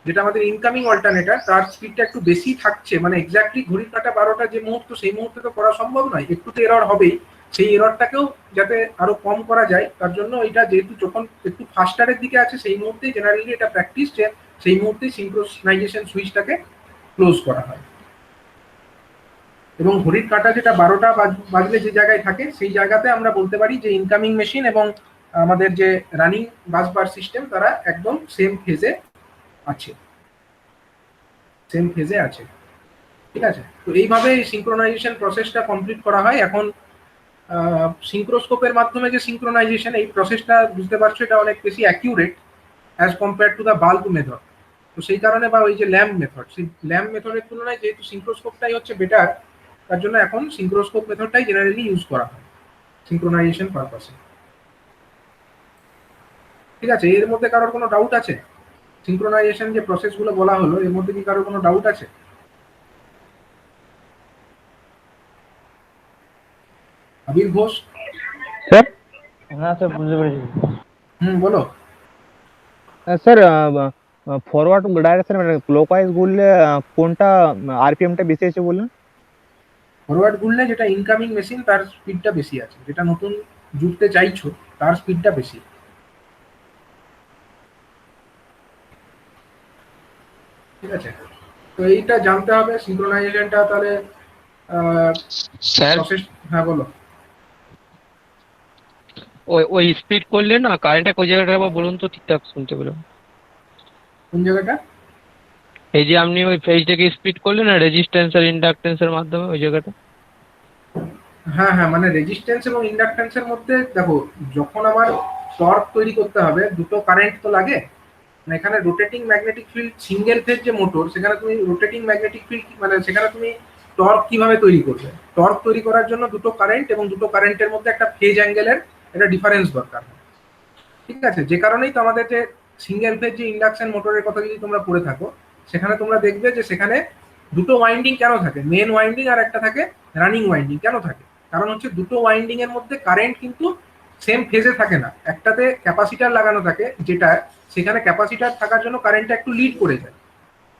যেটা আমাদের ইনকামিং অল্টারনেটর, তার স্পিডটা একটু বেশি থাকছে, মানে এক্স্যাক্টলি ঘড়ির কাঁটা 12টা যে মুহূর্ত, সেই মুহূর্তে তো করা সম্ভব নয়, একটু তো এরর হবেই। সেই এররটাকেও যাতে আরো কম করা যায়, তার জন্য এটা যেহেতু যখন একটু ফাস্টারের দিকে আছে, সেই মুহূর্তেই জেনারেলি এটা প্র্যাকটিস, যে সেই মুহূর্তেই সিঙ্ক্রোনাইজেশন সুইচটাকে ক্লোজ করা হয়। এবং ঘড়ির কাঁটা যেটা 12টা বাজলে যে জায়গায় থাকে, সেই জায়গাতে আমরা বলতে পারি যে ইনকামিং মেশিন এবং আমাদের যে রানিং বাসবার সিস্টেম তারা একদম সেম ফেজে আছে, সেম ফেজে আছে। ঠিক আছে, তো এইভাবে এই সিঙ্ক্রোনাইজেশন প্রসেসটা কমপ্লিট করা হয়। এখন সিঙ্ক্রোস্কোপের মাধ্যমে যে সিঙ্ক্রোনাইজেশন, এই প্রসেসটা বুঝতে পারছো এটা অনেক বেশি accurate as compare to the bulb method. তো সেই কারণে বা ওই যে ল্যাম্প মেথড, সেই ল্যাম্প মেথডের তুলনায় যেহেতু সিঙ্ক্রোস্কোপটাই হচ্ছে বেটার, তার জন্য এখন সিঙ্ক্রোস্কোপ মেথডটাই জেনারেলি ইউজ করা হয় সিঙ্ক্রোনাইজেশন পারপাসে। ঠিক আছে, এর মধ্যে কারোর কোনো ডাউট আছে? সিঙ্ক্রোনাইজেশন যে প্রসেসগুলো বলা হলো, এর মধ্যে কি কারোর কোনো ডাউট আছে? আবির ঘোষ। স্যার হ্যাঁ স্যার বুঝতে পেরেছি। বলো। স্যার ফরওয়ার্ড ডাইরেকশন মানে ক্লকওয়াইজ ঘুরলে কোনটা আরপিএমটা বেশি আছে বললেন? ফরওয়ার্ড ঘুরলে যেটা ইনকামিং মেশিন তার স্পিডটা বেশি আছে, যেটা নতুন জুড়তে চাইছো তার স্পিডটা বেশি। ঠিক আছে, তো এইটা জানতে হবে সিঙ্ক্রোনাইজেশনটা তাহলে স্যার প্রসেস। হ্যাঁ বলো। ওই ওই স্পিড করলে না কারেন্টটা কোই জায়গাটা আবার বলুন তো ঠিকঠাক শুনতে পেলাম। কোন জায়গাটা? এই যে আপনি ওই ফেজটাকে স্পিড করলেন না রেজিস্ট্যান্স আর ইন্ডাকট্যান্সের মাধ্যমে ওই জায়গাটা। হ্যাঁ হ্যাঁ, মানে রেজিস্ট্যান্স এবং ইন্ডাকট্যান্সের মধ্যে দেখো, যখন আমার টর্ক তৈরি করতে হবে দুটো কারেন্ট তো লাগে। মানে এখানে rotating magnetic field single phase যে মোটর, সেখানে তুমি রোটেটিং ম্যাগনেটিক ফিল্ড মানে সেখানে তুমি টর্ক কিভাবে তৈরি করবে? টর্ক তৈরি করার জন্য দুটো কারেন্ট এবং দুটো কারেন্টের মধ্যে একটা ফেজ অ্যাঙ্গেলের একটা ডিফারেন্স দরকার। ঠিক আছে, যে কারণেই তো আমাদের যে সিঙ্গেল ফেজ যে ইন্ডাকশন মোটরের কথা যদি তোমরা পড়ে থাকো, সেখানে তোমরা দেখবে যে সেখানে দুটো ওয়াইন্ডিং কেন থাকে, মেন ওয়াইন্ডিং আর একটা থাকে রানিং ওয়াইন্ডিং। কেন থাকে? কারণ হচ্ছে দুটো ওয়াইন্ডিং এর মধ্যে কারেন্ট কিন্তু সেম ফেজে থাকে না। একটাতে ক্যাপাসিটার লাগানো থাকে, যেটা সেখানে ক্যাপাসিটার থাকার জন্য কারেন্টটা একটু লিড করে যায়।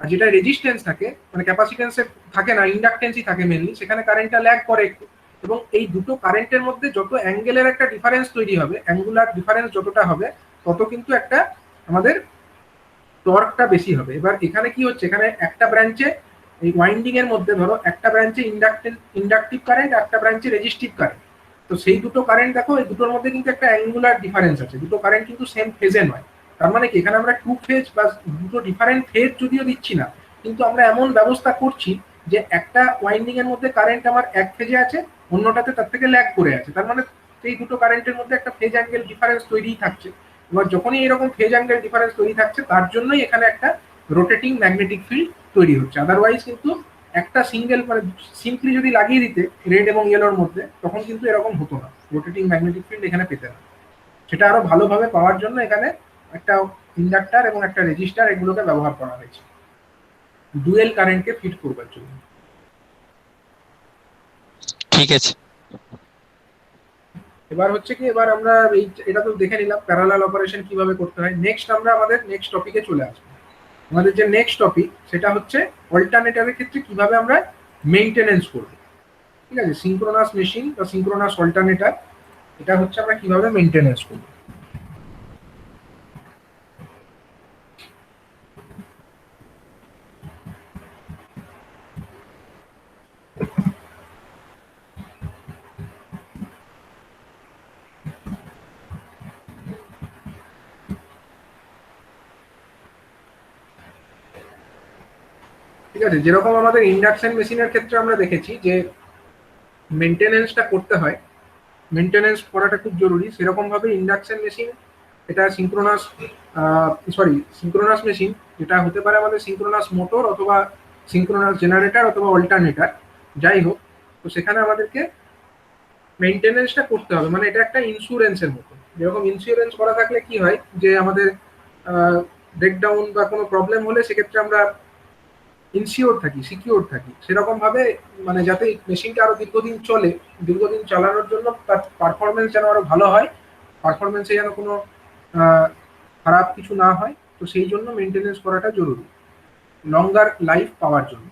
আর যেটা রেজিস্ট্যান্স থাকে, মানে ক্যাপাসিটেন্সে থাকে না, ইন্ডাকটেন্সই থাকে মেনলি, সেখানে কারেন্টটা ল্যাগ করে একটু। এবং এই দুটো কারেন্টের মধ্যে যত অ্যাঙ্গেলের একটা ডিফারেন্স তৈরি হবে, অ্যাঙ্গুলার ডিফারেন্স যতটা হবে, তত কিন্তু একটা আমাদের টর্কটা বেশি হবে। এবার এখানে কি হচ্ছে, এখানে একটা ব্রাঞ্চে এই ওয়াইন্ডিং এর মধ্যে ধরো একটা ব্রাঞ্চে ইন্ডাকটিভ কারেন্ট, একটা ব্রাঞ্চে রেজিস্টিভ কারেন্ট। তো সেই দুটো কারেন্ট দেখো, এই দুটোর মধ্যে কিন্তু একটা অ্যাঙ্গুলার ডিফারেন্স আছে, দুটো কারেন্ট কিন্তু সেম ফেজে নয়। তার মানে কি, এখানে আমরা টু ফেজ বা দুটো ডিফারেন্ট ফেজ যদিও দিচ্ছি না, কিন্তু আমরা এমন ব্যবস্থা করছি যে একটা ওয়াইন্ডিং এর মধ্যে কারেন্ট আমার এক ফেজে আছে, অন্যটাতে তার থেকে ল্যাগ করে আছে। তার মানে এই দুটো কারেন্টের মধ্যে একটা ফেজ অ্যাঙ্গেল ডিফারেন্স তৈরিই থাকছে। এবার যখনই এরকম ফেজ অ্যাঙ্গেল ডিফারেন্স তৈরি থাকছে, তার জন্যই এখানে একটা রোটেটিং ম্যাগনেটিক ফিল্ড তৈরি হচ্ছে। আদারওয়াইজ কিন্তু একটা সিঙ্গেল মানে সিম্পলি যদি লাগিয়ে দিতে রেড এবং ইয়েলোর মধ্যে, তখন কিন্তু এরকম হতো না, রোটেটিং ম্যাগনেটিক ফিল্ড এখানে পেতে না। সেটা আরো ভালোভাবে পাওয়ার জন্য এখানে একটা ইন্ডাক্টর এবং একটা রেজিস্টার এগুলোকে ব্যবহার করা হয়েছে ডুয়েল কারেন্টকে ফিট করবার জন্য। ঠিক আছে। এবার হচ্ছে কি, এবার আমরা এটা তো দেখে নিলাম প্যারালাল অপারেশন কিভাবে করতে হয়। নেক্সট আমরা আমাদের নেক্সট টপিকে চলে আসবো। আমাদের যে নেক্সট টপিক সেটা হচ্ছে অল্টারনেটরের ক্ষেত্রে কিভাবে আমরা মেইনটেনেন্স করব। ঠিক আছে, সিঙ্ক্রোনাস মেশিন বা সিঙ্ক্রোনাস অল্টারনেটর, এটা হচ্ছে আমরা কিভাবে মেইনটেনেন্স করব। ঠিক আছে, যেরকম আমাদের ইন্ডাকশন মেশিনের ক্ষেত্রে আমরা দেখেছি যে মেইনটেনেন্সটা করতে হয়, মেইনটেনেন্স করাটা খুব জরুরি, সেরকম ভাবে ইন্ডাকশন মেশিন এটা সিঙ্ক্রোনাস মেশিন, যেটা হতে পারে আমাদের সিঙ্ক্রোনাস মোটর অথবা সিঙ্ক্রোনাস জেনারেটর অথবা অল্টারনেটর, যাই হোক। তো সেখানে আমাদেরকে মেইনটেনেন্সটা করতে হবে। মানে এটা একটা ইন্স্যুরেন্সের মতো। যেরকম ইন্স্যুরেন্স করা থাকলে কি হয়, যে আমাদের ব্রেকডাউন বা কোনো প্রবলেম হলে সেক্ষেত্রে আমরা ইনসিওর থাকি, সিকিউর থাকি, সেরকম ভাবে মানে যাতে মেশিনটা আরো দীর্ঘদিন চলে, দীর্ঘদিন চালানোর জন্য তার পারফরমেন্স যেন আরো ভালো হয়, পারফরমেন্সে যেন কোনো খারাপ কিছু না হয়, তো সেই জন্য মেনটেনেন্স করাটা জরুরি লঙ্গার লাইফ পাওয়ার জন্য।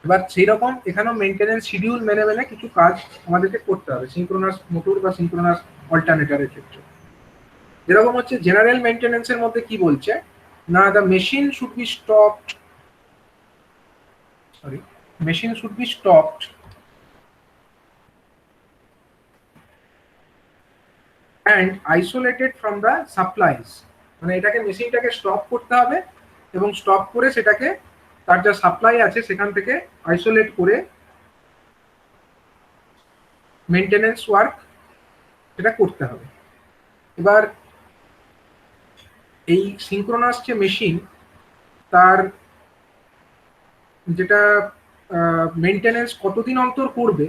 এবার সেই রকম এখানেও মেনটেনেন্স শিডিউল মেনে মেনে কিছু কাজ আমাদেরকে করতে হবে সিঙ্ক্রোনাস মোটর বা সিঙ্ক্রোনাস অল্টারনেটরের ক্ষেত্রে। যেরকম হচ্ছে জেনারেল মেনটেনেন্সের মধ্যে কি বলছে না, the machine should be stopped machine should be stopped and isolated from the supplies। মানে এটাকে মেশিনটাকে স্টপ করতে হবে এবং স্টপ করে সেটাকে তার যা সাপ্লাই আছে সেখান থেকে আইসোলেট করে মেইনটেনেন্স ওয়ার্ক সেটা করতে হবে। এবার এই সিঙ্ক্রোনাস যে মেশিন, তার যেটা মেইনটেনেন্স কতদিন অন্তর করবে,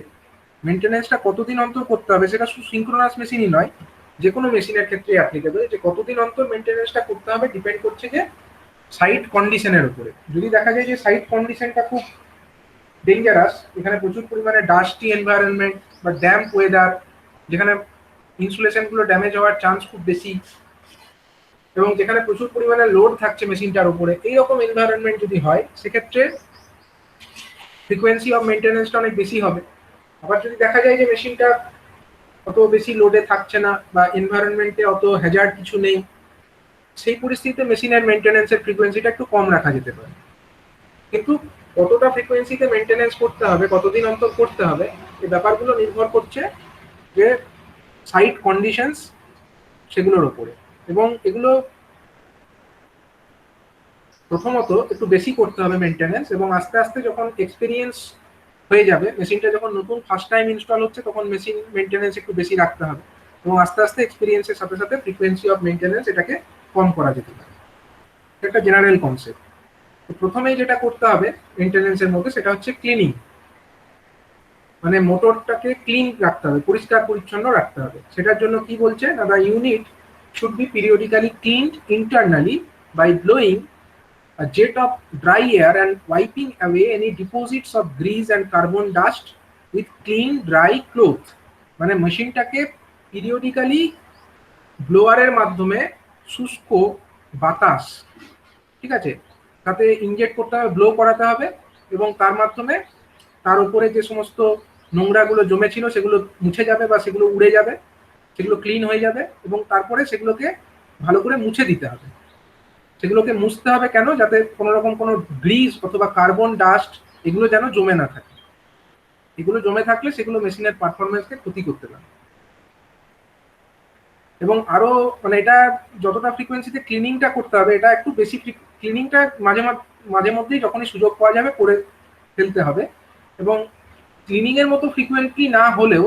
মেইনটেনেন্সটা কতদিন অন্তর করতে হবে, সেটা শুধু সিঙ্ক্রোনাস মেশিনই নয়, যে কোনো মেশিনের ক্ষেত্রে অ্যাপ্লিকেবল। যে কতদিন অন্তর মেইনটেনেন্সটা করতে হবে ডিপেন্ড করছে যে সাইট কন্ডিশনের উপরে। যদি দেখা যায় যে সাইট কন্ডিশনটা খুব ডেঞ্জারাস, এখানে প্রচুর পরিমাণে ডাস্টি এনভায়রনমেন্ট বা ড্যাম্প ওয়েদার, যেখানে ইনসুলেশনগুলো ড্যামেজ হওয়ার চান্স খুব বেশি, এবং যেখানে প্রচুর পরিমাণে লোড থাকছে মেশিনটার উপরে, এইরকম এনভায়রনমেন্ট যদি হয়, সেক্ষেত্রে ফ্রিকোয়েন্সি অফ মেনটেন্যান্সটা অনেক বেশি হবে। আবার যদি দেখা যায় যে মেশিনটা অত বেশি লোডে থাকছে না বা এনভায়রনমেন্টে অত হ্যাজার্ড কিছু নেই, সেই পরিস্থিতিতে মেশিনের মেনটেন্যান্সের ফ্রিকোয়েন্সিটা একটু কম রাখা যেতে পারে। কিন্তু কতটা ফ্রিকোয়েন্সিতে মেনটেন্যান্স করতে হবে, কতদিন অন্তর করতে হবে, এই ব্যাপারগুলো নির্ভর করছে যে সাইট কন্ডিশনস সেগুলোর উপরে। এবং এগুলো প্রথমত একটু বেশি করতে হবে মেনটেন্যান্স, এবং আস্তে আস্তে যখন এক্সপিরিয়েন্স হয়ে যাবে, মেশিনটা যখন নতুন ফার্স্ট টাইম ইনস্টল হচ্ছে তখন মেশিন মেনটেন্যান্স একটু বেশি রাখতে হবে, এবং আস্তে আস্তে এক্সপিরিয়েন্সের সাথে সাথে ফ্রিকোয়েন্সি অফ মেনটেন্যান্স এটাকে কম করা যেতে পারে। এটা একটা জেনারেল কনসেপ্ট। তো প্রথমেই যেটা করতে হবে মেনটেন্যান্সের মধ্যে সেটা হচ্ছে ক্লিনিং, মানে মোটরটাকে ক্লিন রাখতে হবে, পরিষ্কার পরিচ্ছন্ন রাখতে হবে। সেটার জন্য কি বলছে না, the unit should be periodically cleaned internally by blowing a jet of dry air and wiping away any deposits of grease and carbon dust with clean dry cloth। মানে মেশিনটাকে পিরিয়ডিক্যালি ব্লোয়ারের মাধ্যমে শুষ্ক বাতাস, ঠিক আছে, তাতে ইনজেক্ট করতে হবে, ব্লো করাতে হবে, এবং তার মাধ্যমে তার উপরে যে সমস্ত নোংরাগুলো জমেছিল সেগুলো মুছে যাবে বা সেগুলো উড়ে যাবে, সেগুলো ক্লিন হয়ে যাবে, এবং তারপরে সেগুলোকে ভালো করে মুছে দিতে হবে। সেগুলোকে মুছতে হবে কেন, যাতে কোনো রকম কোনো গ্রিজ অথবা কার্বন ডাস্ট এগুলো যেন জমে না থাকে। এগুলো জমে থাকলে সেগুলো মেশিনের পারফরমেন্সকে ক্ষতি করতে পারে। এবং আরো মানে এটা যতটা ফ্রিকোয়েন্সিতে ক্লিনিংটা করতে হবে, এটা একটু বেশি ক্লিনিংটা মাঝে মধ্যেই যখনই সুযোগ পাওয়া যাবে করে ফেলতে হবে। এবং ক্লিনিং এর মতো ফ্রিকোয়েন্টলি না হলেও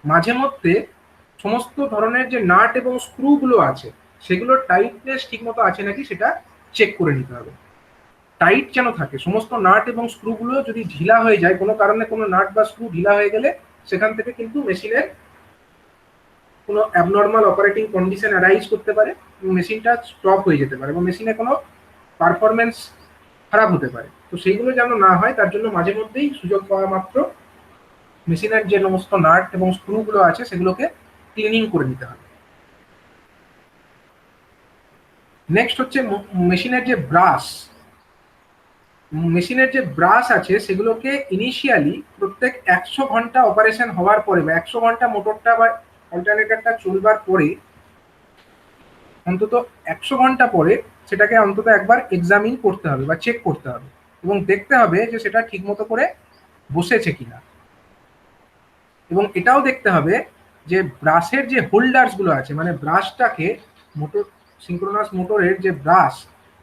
মাঝে মধ্যে সমস্ত ধরনের যে নাট এবং স্ক্রুগুলো আছে সেগুলোর টাইটনেস ঠিকমতো আছে নাকি সেটা চেক করে নিতে হবে। টাইট যেন থাকে সমস্ত নাট এবং স্ক্রুগুলো। যদি ঢিলা হয়ে যায় কোনো কারণে, কোনো নাট বা স্ক্রু ঢিলা হয়ে গেলে সেখান থেকে কিন্তু মেশিনের কোনো অ্যাবনর্মাল অপারেটিং কন্ডিশন অ্যারাইজ করতে পারে, মেশিনটা স্টপ হয়ে যেতে পারে এবং মেশিনে কোনো পারফরমেন্স খারাপ হতে পারে। তো সেইগুলো যেন না হয় তার জন্য মাঝে মধ্যেই সুযোগ পাওয়া মাত্র মেশিনের যে সমস্ত নাট এবং স্ক্রুগুলো আছে সেগুলোকে ক্লিনিং করে নিতে হবে। নেক্সট হচ্ছে মেশিনের যে ব্রাশ আছে সেগুলোকে ইনিশিয়ালি প্রত্যেক 100 ঘন্টা অপারেশন হওয়ার পরে বা 100 ঘন্টা মোটরটা বা অল্টারনেটরটা চলবার পরে, অন্তত 100 ঘন্টা পরে সেটাকে অন্তত একবার এক্সামিন করতে হবে বা চেক করতে হবে, এবং দেখতে হবে যে সেটা ঠিকমতো করে বসেছে কিনা। এবং এটাও দেখতে হবে যে ব্রাশের যে হোল্ডার্সগুলো আছে, মানে ব্রাশটাকে সিঙ্ক্রোনাস মোটরের যে ব্রাশ,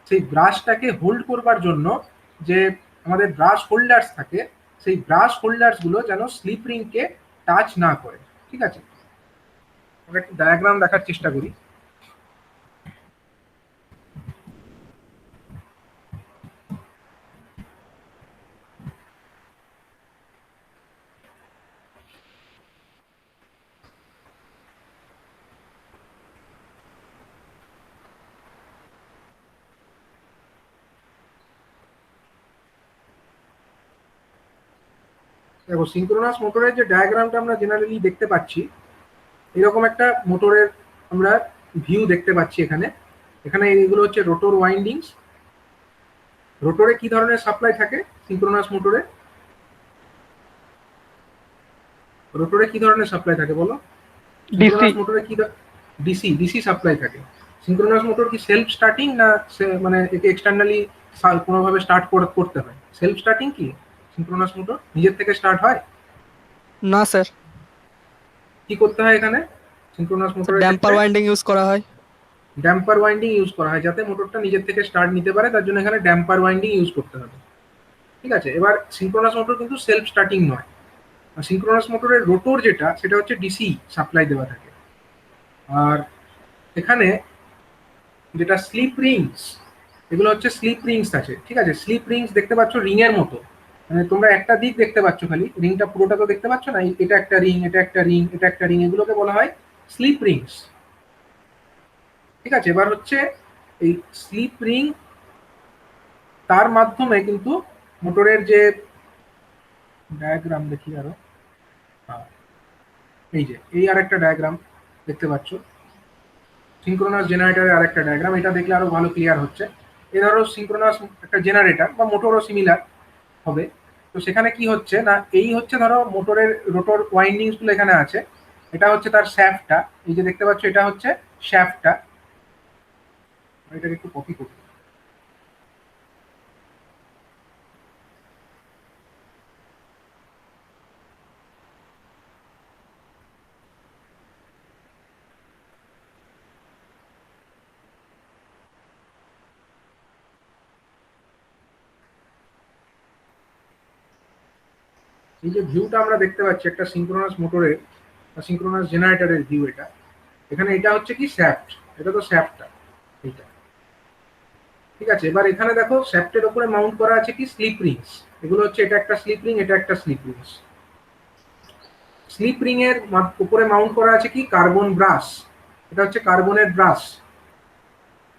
সেই ব্রাশটাকে হোল্ড করবার জন্য যে আমাদের ব্রাশ হোল্ডার্স থাকে, সেই ব্রাশ হোল্ডার্সগুলো যেন স্লিপ রিংকে টাচ না করে। ঠিক আছে, আমরা একটু ডায়াগ্রাম দেখার চেষ্টা করি। দেখো, সিঙ্ক্রোনাস মোটরের যে ডায়াগ্রামটা আমরা জেনারেলি দেখতে পাচ্ছি, এরকম একটা মোটরের আমরা ভিউ দেখতে পাচ্ছি এখানে। এখানে এগুলো হচ্ছে রোটর ওয়াইন্ডিংস। রোটরে কি ধরনের সাপ্লাই থাকে সিঙ্ক্রোনাস মোটরে? রোটরে কি ধরনের সাপ্লাই থাকে বলো? সিঙ্ক্রোনাস মোটরে কি ডিসি সাপ্লাই থাকে। সিঙ্ক্রোনাস মোটর কি সেলফ স্টার্টিং না মানে একে এক্সটার্নালি কোনোভাবে স্টার্ট করতে হয়? সেলফ স্টার্টিং কি সিঙ্ক্রোনাস মোটর নিজের থেকে স্টার্ট হয় না স্যার, কি করতে হয় এখানে সিঙ্ক্রোনাস মোটরের ড্যাম্পার ওয়াইন্ডিং ইউজ করা হয়। ড্যাম্পার ওয়াইন্ডিং ইউজ করা হয় যাতে মোটরটা নিজের থেকে স্টার্ট নিতে পারে, তার জন্য এখানে ড্যাম্পার ওয়াইন্ডিং ইউজ করতে হবে। ঠিক আছে, এবার সিঙ্ক্রোনাস মোটর কিন্তু সেলফ স্টার্টিং নয়। সিঙ্ক্রোনাস মোটরের রোটর যেটা, সেটা হচ্ছে ডিসি সাপ্লাই দেওয়া থাকে। আর এখানে যেটা স্লিপ রিংস, এগুলো হচ্ছে স্লিপ রিংস আছে। ঠিক আছে, স্লিপ রিংস দেখতে পাচ্ছ রিং এর মতো, মানে তোমরা একটা দিক দেখতে পাচ্ছ, খালি রিংটা পুরোটা তো দেখতে পাচ্ছ না। এটা একটা রিং, এটা একটা রিং, এটা একটা রিং, এগুলোকে বলা হয় স্লিপ রিংস। ঠিক আছে, এবার হচ্ছে এই স্লিপ রিং, তার মাধ্যমে কিন্তু মোটরের যে ডায়াগ্রাম দেখি আরো, এই যে এই আর একটা ডায়াগ্রাম দেখতে পাচ্ছ, সিঙ্ক্রোনাস জেনারেটরের আর একটা ডায়াগ্রাম। এটা দেখলে আরো ভালো ক্লিয়ার হচ্ছে। এ ধরো সিঙ্ক্রোনাস একটা জেনারেটর বা মোটরও সিমিলার হবে। তো সেখানে কি হচ্ছে না, এই হচ্ছে ধরো মোটরের রোটর ওয়াইন্ডিংস গুলো এখানে আছে, এটা হচ্ছে তার শ্যাফটটা, এই যে দেখতে পাচ্ছ এটা হচ্ছে শ্যাফটটা। এটাকে একটু কপি করি। এই যে ভিউটা আমরা দেখতে পাচ্ছি একটা সিঙ্ক্রোনাস মোটরের বা সিঙ্ক্রোনাস জেনারেটরের ভিউ, এটা এখানে এটা হচ্ছে কি শ্যাফট, এটা তো শ্যাফটটা এইটা। ঠিক আছে, এবার এখানে দেখো শ্যাফটের উপরে মাউন্ট করা আছে কি স্লিপ রিংস, এগুলো হচ্ছে এটা একটা স্লিপ রিং, এটা একটা স্লিপ রিংস। স্লিপ রিং এর উপরে মাউন্ট করা আছে কি কার্বন ব্রাশ, এটা হচ্ছে কার্বনের ব্রাশ,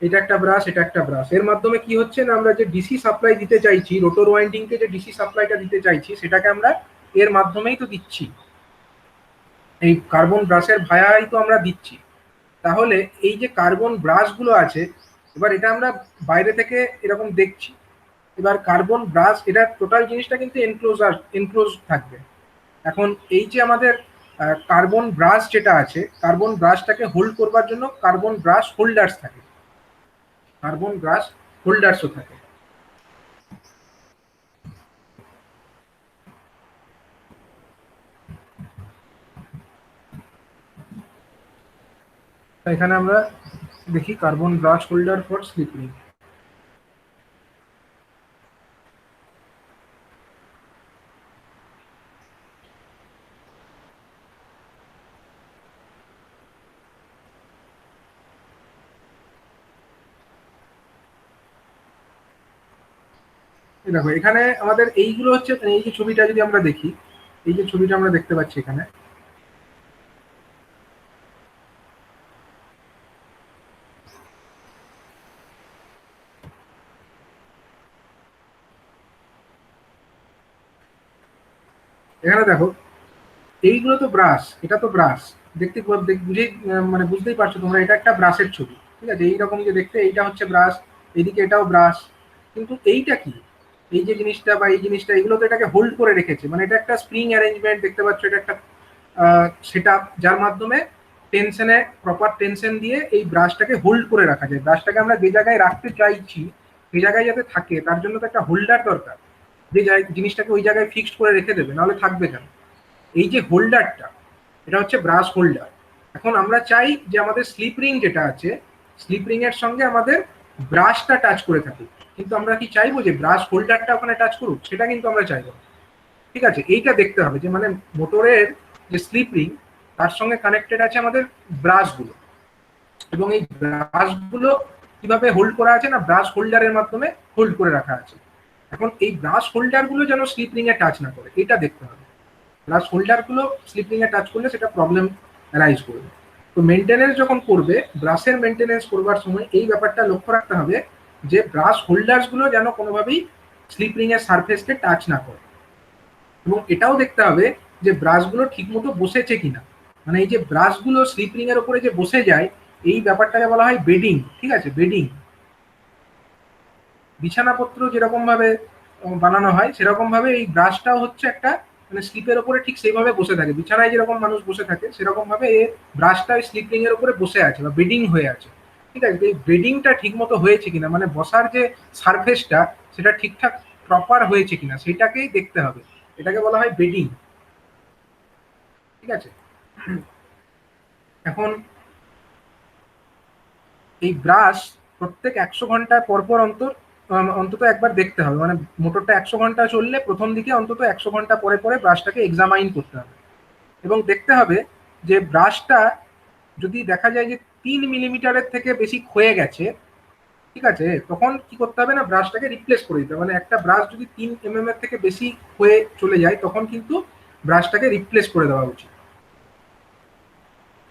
এটা একটা ব্রাশ, এটা একটা ব্রাশ। এর মাধ্যমে কি হচ্ছে না, আমরা যে ডিসি সাপ্লাই দিতে চাইছি, রোটর ওয়াইন্ডিং কে যে ডিসি সাপ্লাইটা দিতে চাইছি, সেটাকে আমরা এর মাধ্যমেই তো দিচ্ছি, এই কার্বন ব্রাশের ভায়াই তো আমরা দিচ্ছি। তাহলে এই যে কার্বন ব্রাশ গুলো আছে, এবার এটা আমরা বাইরে থেকে এরকম দেখছি, এবার কার্বন ব্রাশ এটা টোটাল জিনিসটা কিন্তু এনক্লোজ থাকবে। এখন এই যে আমাদের কার্বন ব্রাশ যেটা আছে, কার্বন ব্রাশটাকে হোল্ড করবার জন্য কার্বন ব্রাশ হোল্ডার্স থাকে, কার্বন ব্রাশ হোল্ডার্সও থাকে। এখানে আমরা দেখি carbon brush holder for slip ring. দেখো এখানে আমাদের এইগুলো হচ্ছে, এই যে ছবিটা যদি আমরা দেখি, এই যে ছবিটা আমরা দেখতে পাচ্ছি এখানে, এখানে দেখো এইগুলো তো ব্রাশ, এটা তো ব্রাশ, দেখতে বুঝেই মানে বুঝতেই পারছো তোমরা, এটা একটা ব্রাশের ছবি। ঠিক আছে, এইরকম যে দেখতে, এইটা হচ্ছে ব্রাশ, এইদিকে এটাও ব্রাশ, কিন্তু এইটা কি, এই যে জিনিসটা বা এই জিনিসটা, এগুলো তো এটাকে হোল্ড করে রেখেছে, মানে এটা একটা স্প্রিং অ্যারেঞ্জমেন্ট দেখতে পাচ্ছ, এটা একটা সেটা যার মাধ্যমে টেনশনে প্রপার টেনশন দিয়ে এই ব্রাশটাকে হোল্ড করে রাখা যায়। ব্রাশটাকে আমরা যে জায়গায় রাখতে চাইছি সেই জায়গায় যাতে থাকে, তার জন্য তো একটা হোল্ডার দরকার, যে জিনিসটাকে ওই জায়গায় ফিক্সড করে রেখে দেবে, নাহলে থাকবে কেন। এই যে হোল্ডারটা, এটা হচ্ছে ব্রাশ হোল্ডার। এখন আমরা চাই যে আমাদের স্লিপ রিং যেটা আছে, স্লিপ রিং এর সঙ্গে আমাদের ব্রাশটা টাচ করে থাকে, কিন্তু আমরা কি চাইবো যে ব্রাশ হোল্ডারটা ওখানে টাচ করুক? সেটা কিন্তু আমরা চাইবো না। ঠিক আছে, এইটা দেখতে হবে যে মানে মোটরের যে স্লিপ রিং, তার সঙ্গে কানেক্টেড আছে আমাদের ব্রাশগুলো, এবং এই ব্রাশগুলো কিভাবে হোল্ড করা আছে না, ব্রাশ হোল্ডারের মাধ্যমে হোল্ড করে রাখা আছে। এখন এই ব্রাশ হোল্ডারগুলো যেন স্লিপ রিং এ টাচ না করে, এটা দেখতে হবে। ব্রাশ হোল্ডারগুলো স্লিপ রিং এ টাচ করলে সেটা প্রবলেম অ্যারাইজ করবে। তো মেনটেনেন্স যখন করবে, ব্রাশের মেনটেনেন্স করবার সময় এই ব্যাপারটা লক্ষ্য রাখতে হবে যে ব্রাশ হোল্ডার্সগুলো যেন কোনোভাবেই স্লিপ রিং এর সারফেসকে টাচ না করে, এবং এটাও দেখতে হবে যে ব্রাশগুলো ঠিকমতো বসেছে কিনা। মানে এই যে ব্রাশগুলো স্লিপ রিং এর উপরে যে বসে যায়, এই ব্যাপারটাকে বলা হয় বেডিং। ঠিক আছে, বেডিং। বিছানাপত্র যেরকম ভাবে বানানো হয়, সেরকম ভাবে এই ব্রাশটাও হচ্ছে একটা মানে স্লিপের উপরে ঠিক সেইভাবে বসে থাকে, বিছানায় যেরকম মানুষ বসে থাকে সেরকম ভাবে এই ব্রাশটা স্লিপ রিং এর উপরে বসে আছে বা বেডিং হয়ে আছে। ঠিক আছে, এই বেডিংটা ঠিক মতো হয়েছে কিনা, মানে বসার যে সারফেসটা সেটা ঠিকঠাক প্রপার হয়েছে কিনা, সেটাকেই দেখতে হবে, এটাকে বলা হয় বেডিং। ঠিক আছে, এখন এই ব্রাশ প্রত্যেক 100 ঘন্টা পর পর অন্তত একবার দেখতে হবে, মানে মোটরটা 100 ঘন্টা চললে প্রথম দিকে অন্তত 100 ঘন্টা পরে পরে ব্রাশটাকে এক্সামাইন করতে হবে, এবং দেখতে হবে যে ব্রাশটা যদি দেখা যায় যে 3 মিলিমিটারের থেকে বেশি ক্ষয়ে গেছে, ঠিক আছে, তখন কি করতে হবে না, ব্রাশটাকে রিপ্লেস করে দিতে হবে। মানে একটা ব্রাশ যদি 3 mm এর থেকে বেশি ক্ষয়ে চলে যায়, তখন কিন্তু ব্রাশটাকে রিপ্লেস করে দেওয়া উচিত।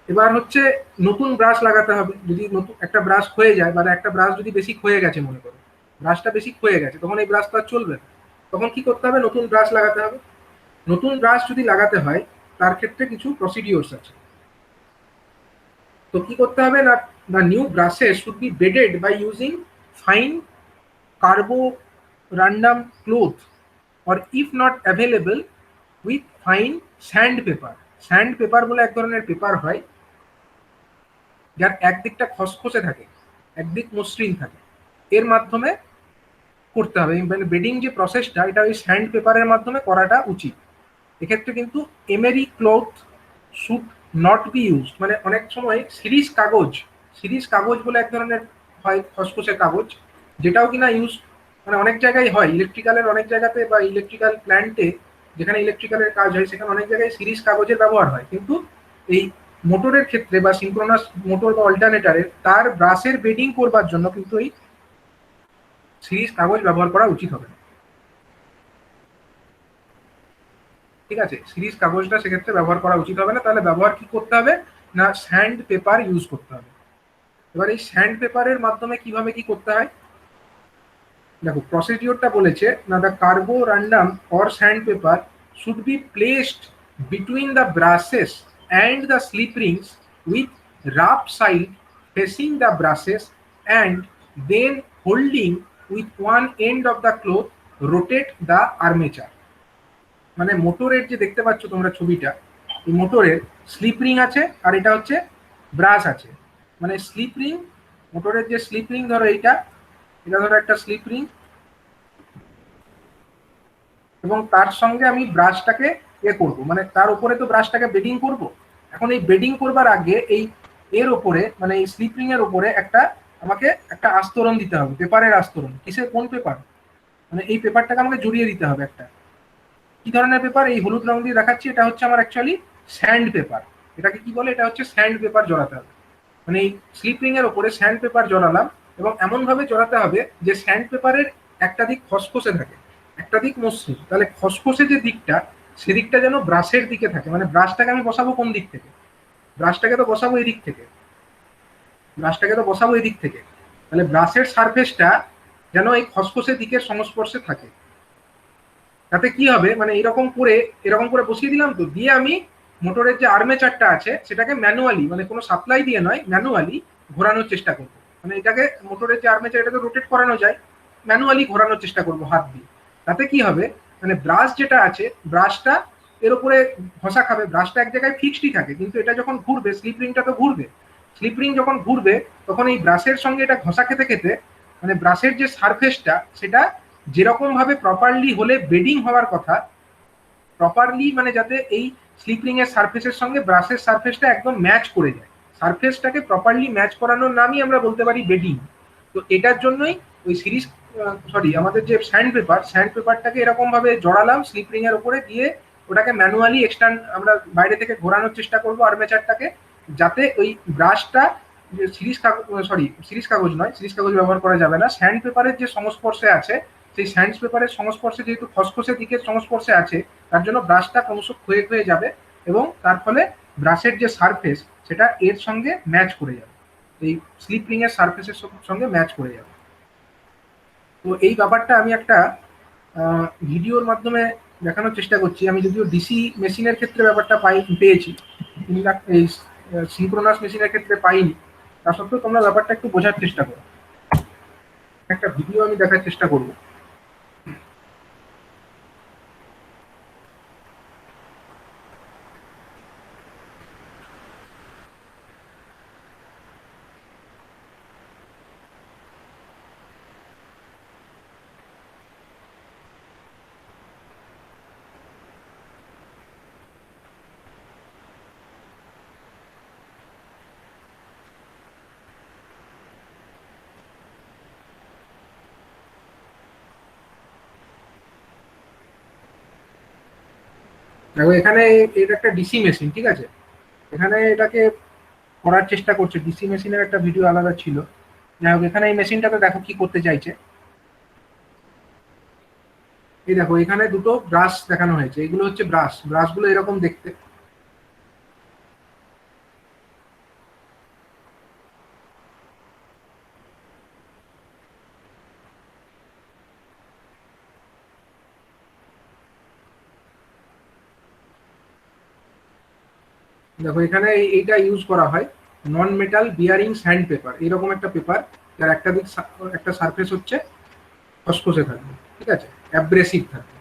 এবার হচ্ছে নতুন ব্রাশ লাগাতে হবে। যদি নতুন একটা ব্রাশ ক্ষয়ে যায়, বা একটা ব্রাশ যদি বেশি ক্ষয়ে গেছে, মনে করো ব্রাশটা বেশি ক্ষয়ে গেছে, তখন এই ব্রাশ তো আর চলবে না, তখন কি করতে হবে, নতুন ব্রাশ লাগাতে হবে। নতুন ব্রাশ যদি লাগাতে হয়, তার ক্ষেত্রে কিছু প্রসিডিওরস আছে। তো কি করতে হবে না, the new brushes should be bedded by using fine carbo random cloth or if not available with fine sand paper. Sand paper বলে এক ধরনের পেপার হয় যার একদিকটা খসখসে থাকে, একদিক মসৃণ থাকে, এর মাধ্যমে করতে হবে। মানে বেডিং যে প্রসেসটা, এটা ওই স্যান্ড পেপারের মাধ্যমে করাটা উচিত। এক্ষেত্রে কিন্তু এমেরি cloth should not be used, মানে অনেক সময় সিরিজ কাগজ বলে এক ধরনের হয় খসখসে কাগজ, যেটাও কিনা ইউজ মানে অনেক জায়গায় হয়, ইলেকট্রিক্যালের অনেক জায়গাতে বা ইলেকট্রিক্যাল প্ল্যান্টে যেখানে ইলেকট্রিক্যালের কাজ হয় সেখানে অনেক জায়গায় সিরিজ কাগজের ব্যবহার হয়। কিন্তু এই মোটরের ক্ষেত্রে বা সিনক্রোনাস মোটর বা অল্টারনেটারের তার ব্রাশের বেডিং করবার জন্য কিন্তু এই সিরিজ কাগজ ব্যবহার করা উচিত হবে না। ঠিক আছে, সিরিজ কাগজটা সেক্ষেত্রে ব্যবহার করা উচিত হবে না। তাহলে ব্যবহার কি করতে হবে না, স্যান্ড পেপার ইউজ করতে হবে। এবার এই স্যান্ড পেপারের মাধ্যমে কিভাবে কি করতে হয় দেখো, প্রসিডিওরটা বলেছে না, the carborundum or sand paper should be placed between the brushes and the slip rings with rough side facing the brushes and then holding with one end of the cloth rotate the armature. মানে মোটরের যে দেখতে পাচ্ছ তোমরা ছবিটা, এই মোটরের slip ring আছে আর এটা হচ্ছে ব্রাশ আছে। মানে স্লিপ রিং, মোটরের যে স্লিপ রিং ধরো এটা ধরো একটা স্লিপ রিং, এবং তার সঙ্গে আমি ব্রাশটাকে করব, মানে তার উপরে তো ব্রাশটাকে বেডিং করব। এখন এই বেডিং করবার আগে এই এর উপরে মানে এই স্লিপ রিং এর উপরে আমাকে একটা আস্তরণ দিতে হবে, পেপারের আস্তরণ। কিসের, কোন পেপার, মানে এই পেপারটাকে আমাকে জড়িয়ে দিতে হবে একটা। কি ধরনের পেপার, এই হলুদ রং দিয়ে দেখাচ্ছি, এটা হচ্ছে আমার অ্যাকচুয়ালি স্যান্ড পেপার। এটাকে কি বলে, এটা হচ্ছে স্যান্ড পেপার জড়াতে হবে। মানে এই স্লিপ রিং এর উপরে স্যান্ড পেপার জড়ালাম, এবং এমন ভাবে জড়াতে হবে যে স্যান্ড পেপারের একটা দিক খসখসে থাকে, একটা দিক মসৃণ। তাহলে খসখসে যে দিকটা, সেদিকটা যেন ব্রাশের দিকে থাকে। মানে ব্রাশটাকে আমি বসাবো কোন দিক থেকে, ব্রাশটাকে তো বসাবো এই দিক থেকে, তাহলে ব্রাশের সারফেসটা যেন এই খসখসে দিকের সংস্পর্শে থাকে। তাতে কি হবে, মানে এরকম করে বসিয়ে দিলাম, তো দিয়ে আমি মোটরের যে আর্মেচারটা আছে সেটাকে ম্যানুয়ালি, মানে কোনো সাপ্লাই দিয়ে নয়, ম্যানুয়ালি ঘোরানোর চেষ্টা করবো। মানে এটাকে মোটরের যে আর্মেচার, এটাকে রোটেট করানো যায়, ম্যানুয়ালি ঘোরানোর চেষ্টা করবো হাত দিয়ে। তাতে কি হবে, মানে ব্রাশ যেটা আছে, ব্রাশটা এর উপরে ঘষা খাবে। ব্রাশটা এক জায়গায় ফিক্সডই থাকে, কিন্তু এটা যখন ঘুরবে, স্লিপ রিংটা তো ঘুরবে, স্লিপ রিং যখন ঘুরবে তখন এই ব্রাশের সঙ্গে এটা ঘষা খেতে খেতে মানে ব্রাশের যে সারফেসটা, সেটা যেরকম ভাবে প্রপারলি হলে বেডিং হওয়ার কথা, প্রপারলি মানে যাতে এই স্লিপ রিং এর সারফেসের সঙ্গে ব্রাশের সারফেসটা একদম ম্যাচ করে যায়, সারফেসটাকে প্রপারলি ম্যাচ করানোর নামই আমরা বলতে পারি বেডিং। তো এটার জন্যই ওই আমাদের যে স্যান্ড পেপারটাকে এরকম ভাবে জড়ালাম স্লিপ রিং এর উপরে, দিয়ে ওটাকে ম্যানুয়ালি এক্সটার্ন আমরা বাইরে থেকে ঘোরানোর চেষ্টা করবো আর্মেচারটাকে, যাতে ওই ব্রাশটা যে সিরিজ কাগজ ব্যবহার করা যাবে না, স্যান্ড পেপারের যে সংস্পর্শে আছে, সেই স্যান্ড পেপারের সংস্পর্শে যেহেতু খসখসে দিকের সংস্পর্শে আছে, তার জন্য ব্রাশটা ক্রমশ ক্ষয়ে যাবে, এবং তার ফলে ব্রাশের যে সারফেস সেটা এর সঙ্গে ম্যাচ করে যাবে, এই স্লিপ রিং এর সারফেসের সঙ্গে ম্যাচ করে যাবে। তো এই ব্যাপারটা আমি একটা ভিডিওর মাধ্যমে দেখানোর চেষ্টা করছি। আমি যদিও ডিসি মেশিনের ক্ষেত্রে ব্যাপারটা পেয়েছি, এই সিনক্রোনাস মেশিনের ক্ষেত্রে পাইনি। তা সত্ত্বেও তোমরা ব্যাপারটা একটু বোঝার চেষ্টা করো। একটা ভিডিও আমি দেখার চেষ্টা করবো। দেখো এখানে এটা একটা ডিসি মেশিন, ঠিক আছে, এখানে এটাকে করার চেষ্টা করছে। ডিসি মেশিনের একটা ভিডিও আলাদা ছিল। যাই হোক, এখানে এই মেশিনটাতে দেখো কি করতে চাইছে। এই দেখো এখানে দুটো ব্রাশ দেখানো হয়েছে, এগুলো হচ্ছে ব্রাশগুলো এরকম দেখতে। দেখো এখানে এইটা ইউজ করা হয় non metal bearing sand paper, এরকম একটা পেপার যার একটা সারফেস হচ্ছে খসখসে থাকবে, ঠিক আছে, অ্যাব্রেসিভ থাকবে।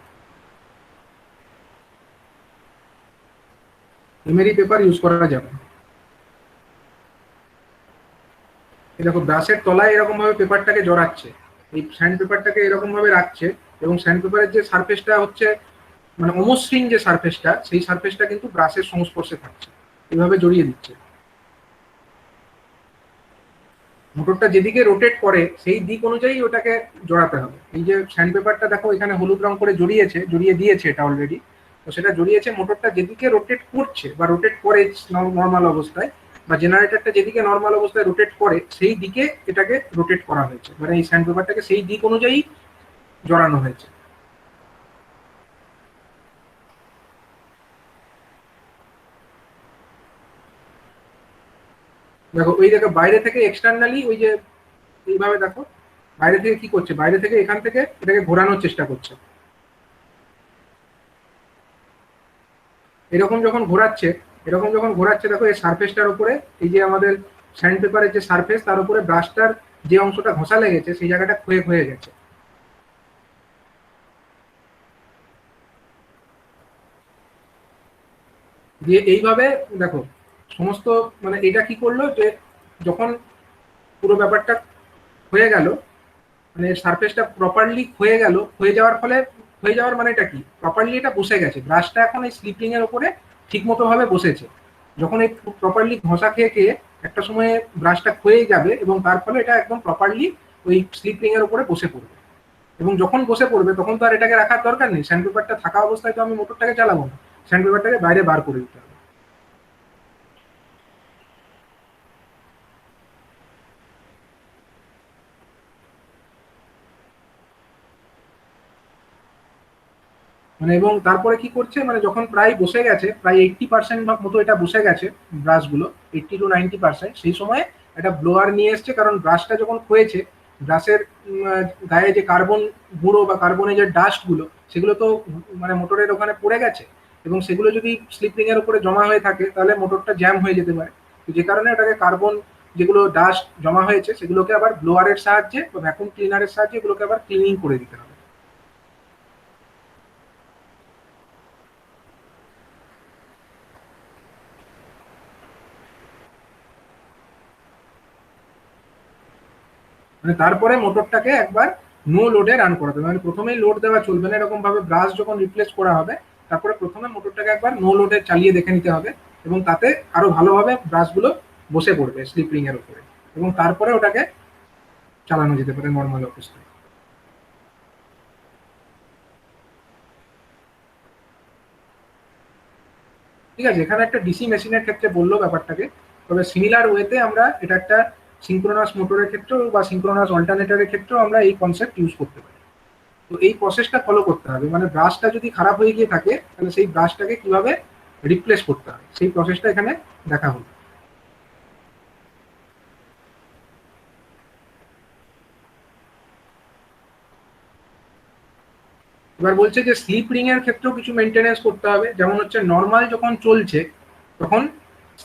এমআরি পেপার ইউজ করা যাবে না। এই দেখো ব্রাশের তলায় এরকম ভাবে পেপারটাকে জড়াচ্ছে, এই স্যান্ড পেপারটাকে এরকম ভাবে রাখছে, এবং স্যান্ড পেপারের যে সারফেসটা হচ্ছে মানে অমসৃণ যে সারফেসটা, সেই সারফেসটা কিন্তু ব্রাশের সংস্পর্শে থাকছে, এইভাবে জড়িয়ে দিচ্ছে। মোটরটা যেদিকে রোটেট করে সেই দিক অনুযায়ী ওটাকে জড়াতে হবে। এই যে স্যান্ড পেপারটা দেখো এখানে হলুদ রং করে জড়িয়ে দিয়েছে এটা অলরেডি, তো সেটা জড়িয়েছে মোটরটা যেদিকে রোটেট করছে বা রোটেট করে নর্মাল অবস্থায়, বা জেনারেটরটা যেদিকে নর্মাল অবস্থায় রোটেট করে সেই দিকে এটাকে রোটেট করা হয়েছে, মানে এই স্যান্ড পেপারটাকে সেই দিক অনুযায়ী জড়ানো হয়েছে। দেখো ওই দেখো বাইরে থেকে এক্সটার্নালি ওই যে এইভাবে দেখো বাইরে থেকে কি করছে, বাইরে থেকে এখান থেকে এটাকে ঘোরানোর চেষ্টা করছে। এরকম যখন ঘোরাচ্ছে দেখো এই সারফেসটার উপরে এই যে আমাদের স্যান্ড পেপারের যে সারফেস তার উপরে ব্রাশটার যে অংশটা ঘষা লেগেছে সেই জায়গাটা ক্ষয়ে ক্ষয়ে গেছে। দিয়ে এইভাবে দেখো সমস্ত মানে এটা কি করলো যে যখন পুরো ব্যাপারটা হয়ে গেল, মানে সারফেসটা প্রপারলি হয়ে যাওয়ার ফলে, হয়ে যাওয়ার মানে এটা কি, প্রপারলি এটা বসে গেছে, ব্রাশটা এখন এই স্লিপিং এর উপরে ঠিক মতো ভাবে বসেছে। যখন এই প্রপারলি ঘষা খেয়ে খেয়ে একটা সময় ব্রাশটা ক্ষয়ে যাবে এবং তার ফলে এটা একদম প্রপারলি ওই স্লিপিং এর উপরে বসে পড়বে, এবং যখন বসে পড়বে তখন তো আর এটাকে রাখার দরকার নেই, স্যান্ড পেপারটা থাকা অবস্থায় তো আমি মোটরটাকে চালাবো না, স্যান্ড পেপারটাকে বাইরে বার করে দিতে হবে। মানে এবং তারপরে কি করছে, মানে যখন প্রায় বসে গেছে, প্রায় 80% মতো এটা বসে গেছে ব্রাশগুলো, 80 to 90%, সেই সময় একটা ব্লোয়ার নিয়ে এসছে, কারণ ব্রাশটা যখন ক্ষয়েছে ব্রাশের গায়ে যে কার্বন গুঁড়ো বা কার্বনের যে ডাস্টগুলো সেগুলো তো মানে মোটরের ওখানে পড়ে গেছে, এবং সেগুলো যদি স্লিপ রিং এর উপরে জমা হয়ে থাকে তাহলে মোটরটা জ্যাম হয়ে যেতে পারে। তো যে কারণে ওটাকে কার্বন যেগুলো ডাস্ট জমা হয়েছে সেগুলোকে আবার ব্লোয়ারের সাহায্যে বা ভ্যাকুম ক্লিনারের সাহায্যে এগুলোকে আবার ক্লিনিং করে দিতে হবে। মানে তারপরে মোটরটাকে একবার নো লোডে রান করাতে হবে, মানে প্রথমেই লোড দেওয়া চলবে না, এরকম ভাবে ব্রাশ যখন রিপ্লেস করা হবে তারপরে প্রথমে মোটরটাকে একবার নো লোডে চালিয়ে দেখে নিতে হবে, এবং তাতে আরো ভালোভাবে ব্রাশগুলো বসে পড়বে স্লিপ রিং এর উপরে, এবং তারপরে ওটাকে চালানো যেতে পারে নর্মাল অবস্থায়। ঠিক আছে, এখানে একটা ডিসি মেশিনের ক্ষেত্রে বললো ব্যাপারটাকে, তবে সিমিলার ওয়েতে আমরা এটা একটা সিঙ্ক্রোনাস মোটরের ক্ষেত্রেও বা সিঙ্ক্রোনাস অল্টারনেটরের ক্ষেত্রেও আমরা এই কনসেপ্ট ইউজ করতে পারি। তো এই প্রসেসটা ফলো করতে হবে, মানে ব্রাশটা যদি খারাপ হয়ে গিয়ে থাকে তাহলে সেই ব্রাশটাকে কিভাবে রিপ্লেস করতে হবে সেই প্রসেসটা এখানে দেখা হলো। এবার বলছে যে স্লিপ রিং এর ক্ষেত্রেও কিছু মেনটেনেন্স করতে হবে, যেমন হচ্ছে নর্মাল যখন চলছে তখন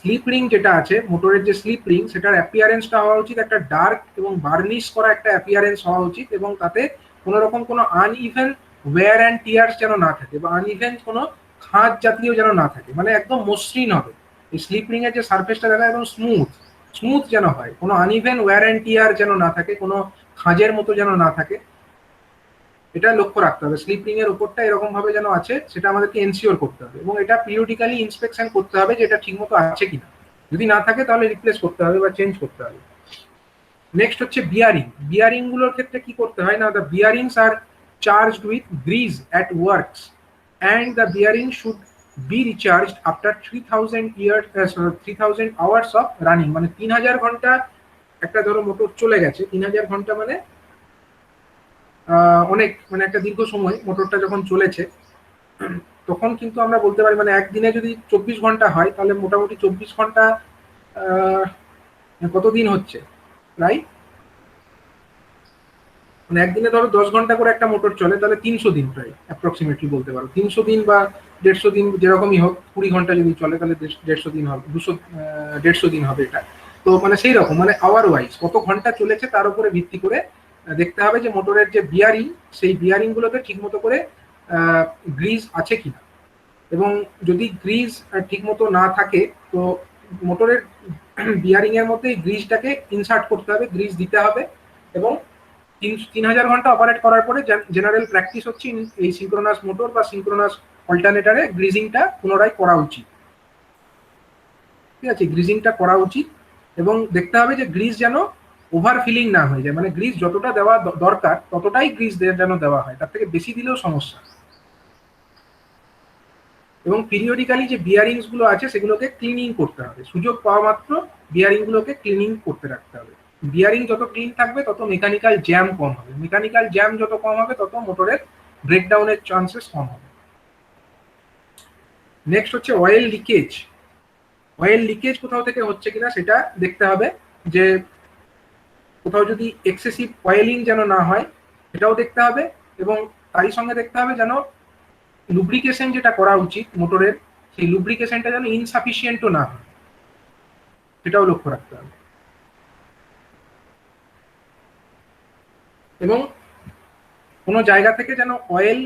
স্লিপ রিং যেটা আছে মোটরের যে স্লিপ রিং সেটার অ্যাপিয়ারেন্সটা হওয়া উচিত একটা ডার্ক এবং বার্নিশ করা একটা অ্যাপিয়ারেন্স হওয়া উচিত, এবং তাতে কোনো রকম কোনো আনইভেন ওয়্যার অ্যান্ড টিয়ার্স যেন না থাকে, বা আনইভেন কোনো খাঁজ জাতীয় যেন না থাকে, মানে একদম মসৃণ হবে এই স্লিপ রিং এর যে সারফেসটা দেখা একদম স্মুথ স্মুথ যেন হয়, কোনো আনইভেন ওয়্যার অ্যান্ড টিয়ার যেন না থাকে, কোনো খাঁজের মতো যেন না থাকে, এটা লক্ষ্য রাখতে হবে। স্লিপিং এর উপরটা এরকম ভাবে যেন আছে সেটা আমাদেরকে এনশিওর করতে হবে, এবং এটা পিরিয়ডিক্যালি ইন্সপেকশন করতে হবে যে এটা ঠিকমতো আছে কিনা, যদি না থাকে তাহলে রিপ্লেস করতে হবে বা চেঞ্জ করতে হবে। নেক্সট হচ্ছে বিয়ারিং। বিয়ারিং গুলোর ক্ষেত্রে কি করতে হয় না, the bearings are charged with grease at works and the bearing should be recharged after 3000 hours of running, মানে 3000 ঘন্টা একটা ধরো মোটর চলে গেছে, 3000 ঘন্টা মানে অনেক, মানে একটা দীর্ঘ সময় মোটরটা যখন চলেছে তখন কিন্তু আমরা বলতে পারি মানে একদিনে যদি 24 ঘন্টা হয় তাহলে মোটামুটি 24 ঘন্টা কতদিন হচ্ছে, প্রায় মানে একদিনে ধরো 10 ঘন্টা করে একটা মোটর চলে তাহলে 300 দিন প্রায় অ্যাপ্রক্সিমেটলি বলতে পারো, 300 দিন বা 150 দিন যেরকমই হোক, 20 ঘন্টা যদি চলে তাহলে 150 দিন হবে, 150 দিন হবে এটা। তো মানে সেই রকম মানে আওয়ার ওয়াইজ কত ঘন্টা চলেছে তার উপরে ভিত্তি করে দেখতে হবে যে মোটরের যে বিয়ারিং সেই বিয়ারিং গুলোতে ঠিক মতো করে গ্রিজ আছে কিনা। এবং যদি গ্রিজ ঠিকমতো না থাকে তো মোটরের বিয়ারিং এর মধ্যে গ্রিজটাকে ইনসার্ট করতে হবে, গ্রিজ দিতে হবে। এবং 3000 ঘন্টা অপারেট করার পরে জেনারেল প্র্যাকটিস হচ্ছে এই সিঙ্ক্রোনাস মোটর বা সিঙ্ক্রোনাস অল্টারনেটারে গ্রিজিংটা পুনরায় করা উচিত। ঠিক আছে, গ্রিজিংটা করা উচিত এবং দেখতে হবে যে গ্রিজ যেন ওভার ফিলিং না হয়ে যায়, মানে গ্রিজ যতটা দেওয়া দরকার ততটাই গ্রিজ যেন দেওয়া হয়, তার থেকে বেশি দিলেও সমস্যা। এবং পিরিয়ডিক্যালি যে বিয়ারিংস গুলো আছে সেগুলোকে ক্লিনিং করতে হবে, সুযোগ পাওয়া মাত্র বিয়ারিং গুলোকে ক্লিনিং করতে রাখতে হবে। বিয়ারিং যত ক্লিন থাকবে তত মেকানিক্যাল জ্যাম কম হবে, মেকানিক্যাল জ্যাম যত কম হবে তত মোটরের ব্রেকডাউনের চান্সেস কম হবে। নেক্সট হচ্ছে অয়েল লিকেজ। অয়েল লিকেজ কোথাও থেকে হচ্ছে কিনা সেটা দেখতে হবে, যে কোথাও যদি এক্সেসিভ অয়েলিং যেন না হয় সেটাও দেখতে হবে। এবং তারই সঙ্গে দেখতে হবে যেন লুব্রিকেশন যেটা করা উচিত মোটরের, সেই লুব্রিকেশনটা যেন ইনসাফিসিয়েন্টও না হয়, সেটাও লক্ষ্য রাখতে হবে। এবং কোনো জায়গা থেকে যেন অয়েল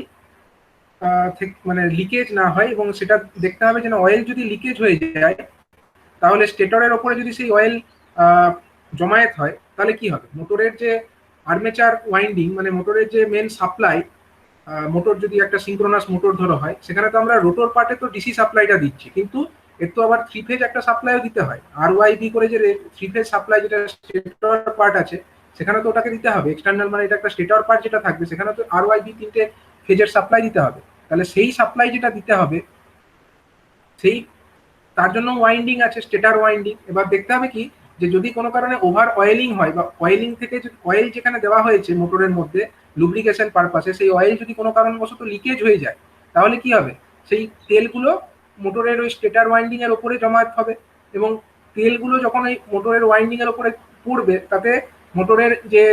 মানে লিকেজ না হয়, এবং সেটা দেখতে হবে যেন অয়েল যদি লিকেজ হয়ে যায় তাহলে স্টেটরের ওপরে যদি সেই অয়েল জমায়েত হয় তাহলে কি হবে, মোটরের যে আর্মেচার ওয়াইন্ডিং মানে মোটরের যে মেন সাপ্লাই, মোটর যদি একটা সিঙ্ক্রোনাস মোটর ধরো হয় সেখানে তো আমরা রোটর পার্টে তো ডিসি সাপ্লাইটা দিচ্ছি, কিন্তু এর তো আবার 3 ফেজ একটা সাপ্লাইও দিতে হয়, RYB করে যে 3 ফেজ সাপ্লাই যেটা স্টেটর পার্ট আছে সেখানে তো ওটাকে দিতে হবে এক্সটার্নাল, মানে এটা একটা স্টেটর পার্ট যেটা থাকবে সেখানে তো RYB 3টে ফেজের সাপ্লাই দিতে হবে। তাহলে সেই সাপ্লাই যেটা দিতে হবে সেই তার জন্য ওয়াইন্ডিং আছে, স্টেটার ওয়াইন্ডিং। এবার দেখতে হবে কি যে যদি কোনো কারণে ওভার অয়েলিং হয় বা অয়েলিং থেকে অয়েল যেখানে দেওয়া হয়েছে মোটরের মধ্যে লুব্রিকেশন পারপাসে সেই অয়েল যদি কোনো কারণবশত লিকেজ হয়ে যায় তাহলে কি হবে, সেই তেলগুলো মোটরের ওই স্টেটার ওয়াইন্ডিং এর উপরে জমায়েত হবে এবং তেলগুলো যখন ওই মোটরের ওয়াইন্ডিং এর উপরে পড়বে তাতে মোটরের যে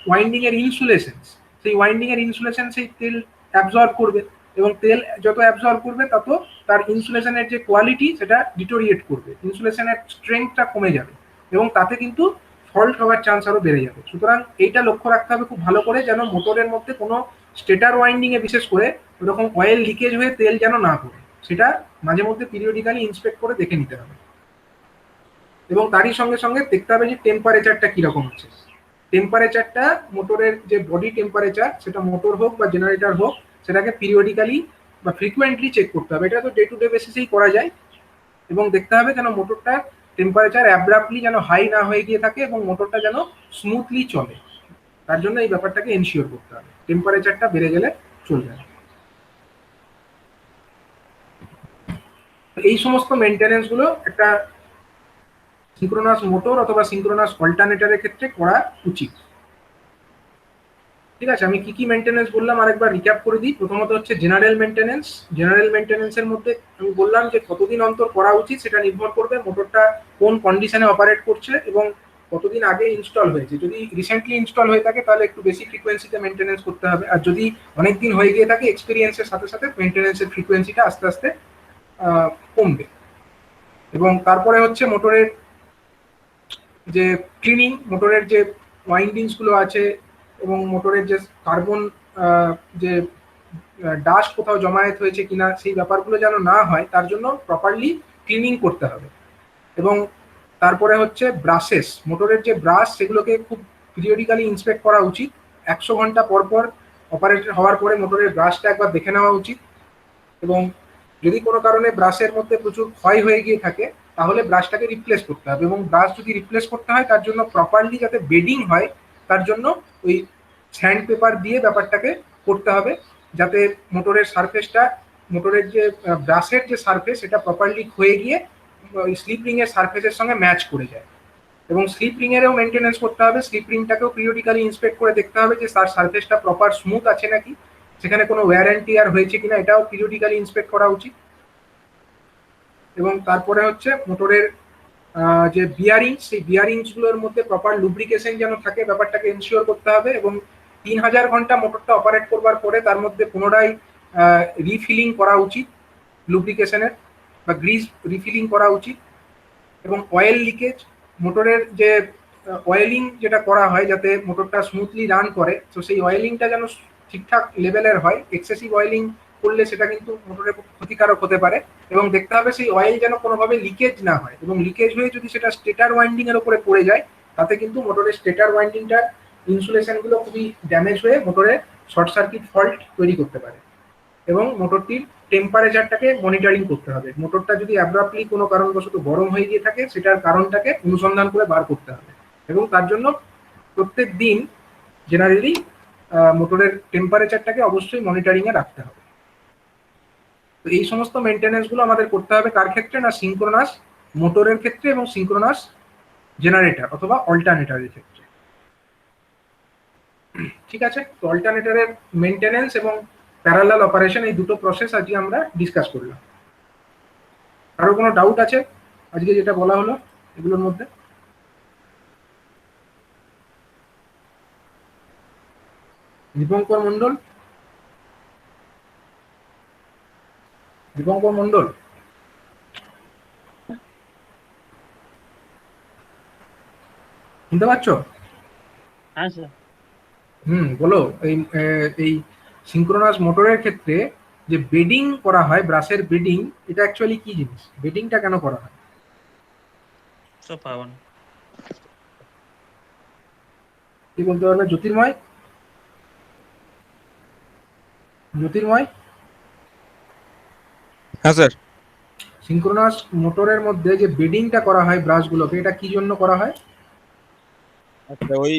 ওয়াইন্ডিং এর ইনসুলেশন, সেই ওয়াইন্ডিং এর ইনসুলেশন সেই তেল অ্যাবজর্ব করবে এবং তেল যত অ্যাবজর্ব করবে তত তার ইনসুলেশনের যে কোয়ালিটি সেটা ডিটোরিয়েট করবে, ইনসুলেশনের স্ট্রেংথটা কমে যাবে এবং তাতে কিন্তু ফল্ট হওয়ার চান্স আরো বেড়ে যাবে। সুতরাং এইটা লক্ষ্য রাখতে হবে খুব ভালো করে যেন মোটরের মধ্যে কোনো স্টেটার ওয়াইন্ডিং এ বিশেষ করে ওরকম অয়েল লিকেজ হয়ে তেল যেন না পড়ে, সেটা মাঝে মধ্যে পিরিয়ডিক্যালি ইন্সপেক্ট করে দেখে নিতে হবে। এবং তারই সঙ্গে সঙ্গে দেখতে হবে যে টেম্পারেচারটা কিরকম হচ্ছে। টেম্পারেচারটা মোটরের যে বডি টেম্পারেচার সেটা মোটর হোক বা জেনারেটর হোক সেটাকে পিরিয়ডিক্যালি বা ফ্রিকুয়েন্টলি চেক করতে হবে, এটা তো ডে টু ডে বেসিসেই করা যায়। এবং দেখতে হবে যেন মোটরটা টেম্পারেচার অ্যাব্রাপ্টলি যেন হাই না হয়ে গিয়ে থাকে এবং মোটরটা যেন স্মুথলি চলে, তার জন্য এই ব্যাপারটাকে এনশিওর করতে হবে, টেম্পারেচারটা বেড়ে গেলে চলবে না। এই সমস্ত মেনটেনেন্স গুলো একটা সিঙ্ক্রোনাস মোটর অথবা সিঙ্ক্রোনাস অল্টারনেটরের ক্ষেত্রে করা উচিত। ঠিক আছে, আমি কি কি মেনটেনেন্স বললাম আরেকবার রিক্যাপ করে দিই। প্রথমত হচ্ছে জেনারেল মেনটেনেন্স। জেনারেল মেনটেনেন্সের মধ্যে আমি বললাম যে কতদিন অন্তর করা উচিত সেটা নির্ভর করবে মোটরটা কোন কন্ডিশনে অপারেট করছে এবং কতদিন আগে ইনস্টল হয়েছে। যদি রিসেন্টলি ইনস্টল হয়ে থাকে তাহলে একটু বেশি ফ্রিকোয়েন্সিতে মেনটেনেন্স করতে হবে, আর যদি অনেকদিন হয়ে গিয়ে থাকে এক্সপিরিয়েন্সের সাথে সাথে মেনটেনেন্সের ফ্রিকোয়েন্সিটা আস্তে আস্তে কমবে। এবং তারপরে হচ্ছে মোটরের যে ক্লিনিং, মোটরের যে ওয়াইন্ডিংস গুলো আছে এবং মোটরের যে কার্বন যে ডাস্ট কোথাও জমায়েত হয়েছে কিনা সেই ব্যাপারগুলো যেন না হয় তার জন্য প্রপারলি ক্লিনিং করতে হবে। এবং তারপরে হচ্ছে ব্রাশেস, মোটরের যে ব্রাশ সেগুলোকে খুব পিরিয়ডিক্যালি ইন্সপেক্ট করা উচিত। 100 ঘন্টা পর পর অপারেটেড হওয়ার পরে মোটরের ব্রাশটা একবার দেখে নেওয়া উচিত। এবং যদি কোনো কারণে ব্রাশের মধ্যে প্রচুর ক্ষয় হয়ে গিয়ে থাকে তাহলে ব্রাশটাকে রিপ্লেস করতে হবে। এবং ব্রাশ যদি রিপ্লেস করতে হয় তার জন্য প্রপারলি যাতে বেডিং হয় তার জন্য ওই স্যান্ড পেপার দিয়ে ব্যাপারটাকে করতে হবে, যাতে মোটরের সারফেসটা, মোটরের যে ব্রাশের যে সারফেস সেটা প্রপারলি ক্ষয়ে গিয়ে ওই স্লিপ রিং এর সারফেসের সঙ্গে ম্যাচ করে যায়। এবং স্লিপ রিং এরও মেনটেনেন্স করতে হবে, স্লিপ রিংটাকেও পিরিয়ডিক্যালি ইন্সপেক্ট করে দেখতে হবে যে তার সারফেসটা প্রপার স্মুথ আছে নাকি, সেখানে কোনো ওয়্যার অ্যান্ড টিয়ার হয়েছে কিনা এটাও পিরিয়ডিক্যালি ইন্সপেক্ট করা উচিত। এবং তারপরে হচ্ছে মোটরের যে বিয়ারিং, সেই বিয়ারিংসগুলোর মধ্যে প্রপার লুব্রিকেশন যেন থাকে ব্যাপারটাকে এনশিওর করতে হবে। এবং 3000 ঘন্টা মোটরটা অপারেট করবার পরে তার মধ্যে পুনরায় রিফিলিং করা উচিত লুব্রিকেশনের বা গ্রিজ রিফিলিং করা উচিত। এবং অয়েল লিকেজ, মোটরের যে অয়েলিং যেটা করা হয় যাতে মোটরটা স্মুথলি রান করে, তো সেই অয়েলিংটা যেন ঠিকঠাক লেভেলের হয়, এক্সেসিভ অয়েলিং করলে সেটা কিন্তু মোটরের ক্ষতিকারক হতে পারে। এবং দেখতে হবে সেই অয়েল যেন কোনোভাবে লিকেজ না হয়, এবং লিকেজ হয়ে যদি সেটা স্টেটার ওয়াইন্ডিং এর উপরে পড়ে যায় তাতে কিন্তু মোটরের স্টেটার ওয়াইন্ডিংটার ইনসুলেশন গুলো খুবই ড্যামেজ হয়ে মোটরে শর্ট সার্কিট ফল্ট তৈরি করতে পারে। এবং মোটরটির টেম্পারেচারটাকে মনিটরিং করতে হবে। মোটরটা যদি অ্যাব্রাপ্টলি কোনো কারণবশত গরম হয়ে গিয়ে থাকে সেটার কারণটাকে অনুসন্ধান করে বার করতে হবে। এবং তার জন্য প্রত্যেক দিন জেনারেলি মোটরের টেম্পারেচারটাকে অবশ্যই মনিটরিং এ রাখতে হবে। তো এই সমস্ত মেনটেনেন্স গুলো আমাদের করতে হবে কার ক্ষেত্রে, না সিঙ্ক্রোনাস মোটরের ক্ষেত্রে এবং সিঙ্ক্রোনাস জেনারেটর অথবা অল্টারনেটরের ক্ষেত্রে। ঠিক আছে, তো অল্টারনেটরের মেনটেনেন্স এবং প্যারালাল অপারেশন এই দুটো প্রসেস আজকে আমরা ডিসকাস করলাম। কারো কোনো ডাউট আছে আজকে যেটা বলা হলো এগুলোর মধ্যে? দীপঙ্কর মন্ডল, দীপঙ্কর মন্ডল, শুনতে পাচ্ছ? হ্যাঁ স্যার। বলো। এই সিঙ্ক্রোনাস মোটরের ক্ষেত্রে যে বেডিং করা হয়, ব্রাশের বেডিং, এটা অ্যাকচুয়ালি কি জিনিস? বেডিংটা কেন করা হয়? সব পাবেন। কি বলতে পারবে জ্যোতির্ময়? জ্যোতির্ময়, হ্যাঁ স্যার। সিঙ্ক্রোনাস মোটরের মধ্যে যে বেডিংটা করা হয় ব্রাশগুলোকে, এটা কি জন্য করা হয়? আচ্ছা, ওই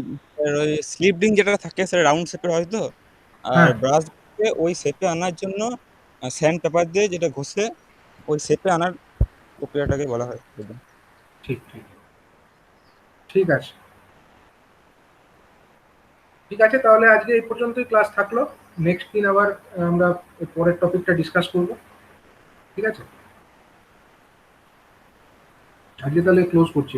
স্লিপ রিং যেটা থাকে স্যার রাউন্ড শেপের হয় তো, আর হ্যাঁ, ব্রাশকে ওই শেপে আনার জন্য স্যান্ড পেপার দিয়ে যেটা ঘষে ওই শেপে আনার প্রক্রিয়াটাকে বলা হয়। ঠিক ঠিক ঠিক আছে। ঠিক আছে, তাহলে আজকে এই পর্যন্তই ক্লাস থাকলো। নেক্সট দিন আবার আমরা পরের টপিকটা ডিসকাস করব। ঠিক আছে, আজকে তাহলে ক্লোজ করছি।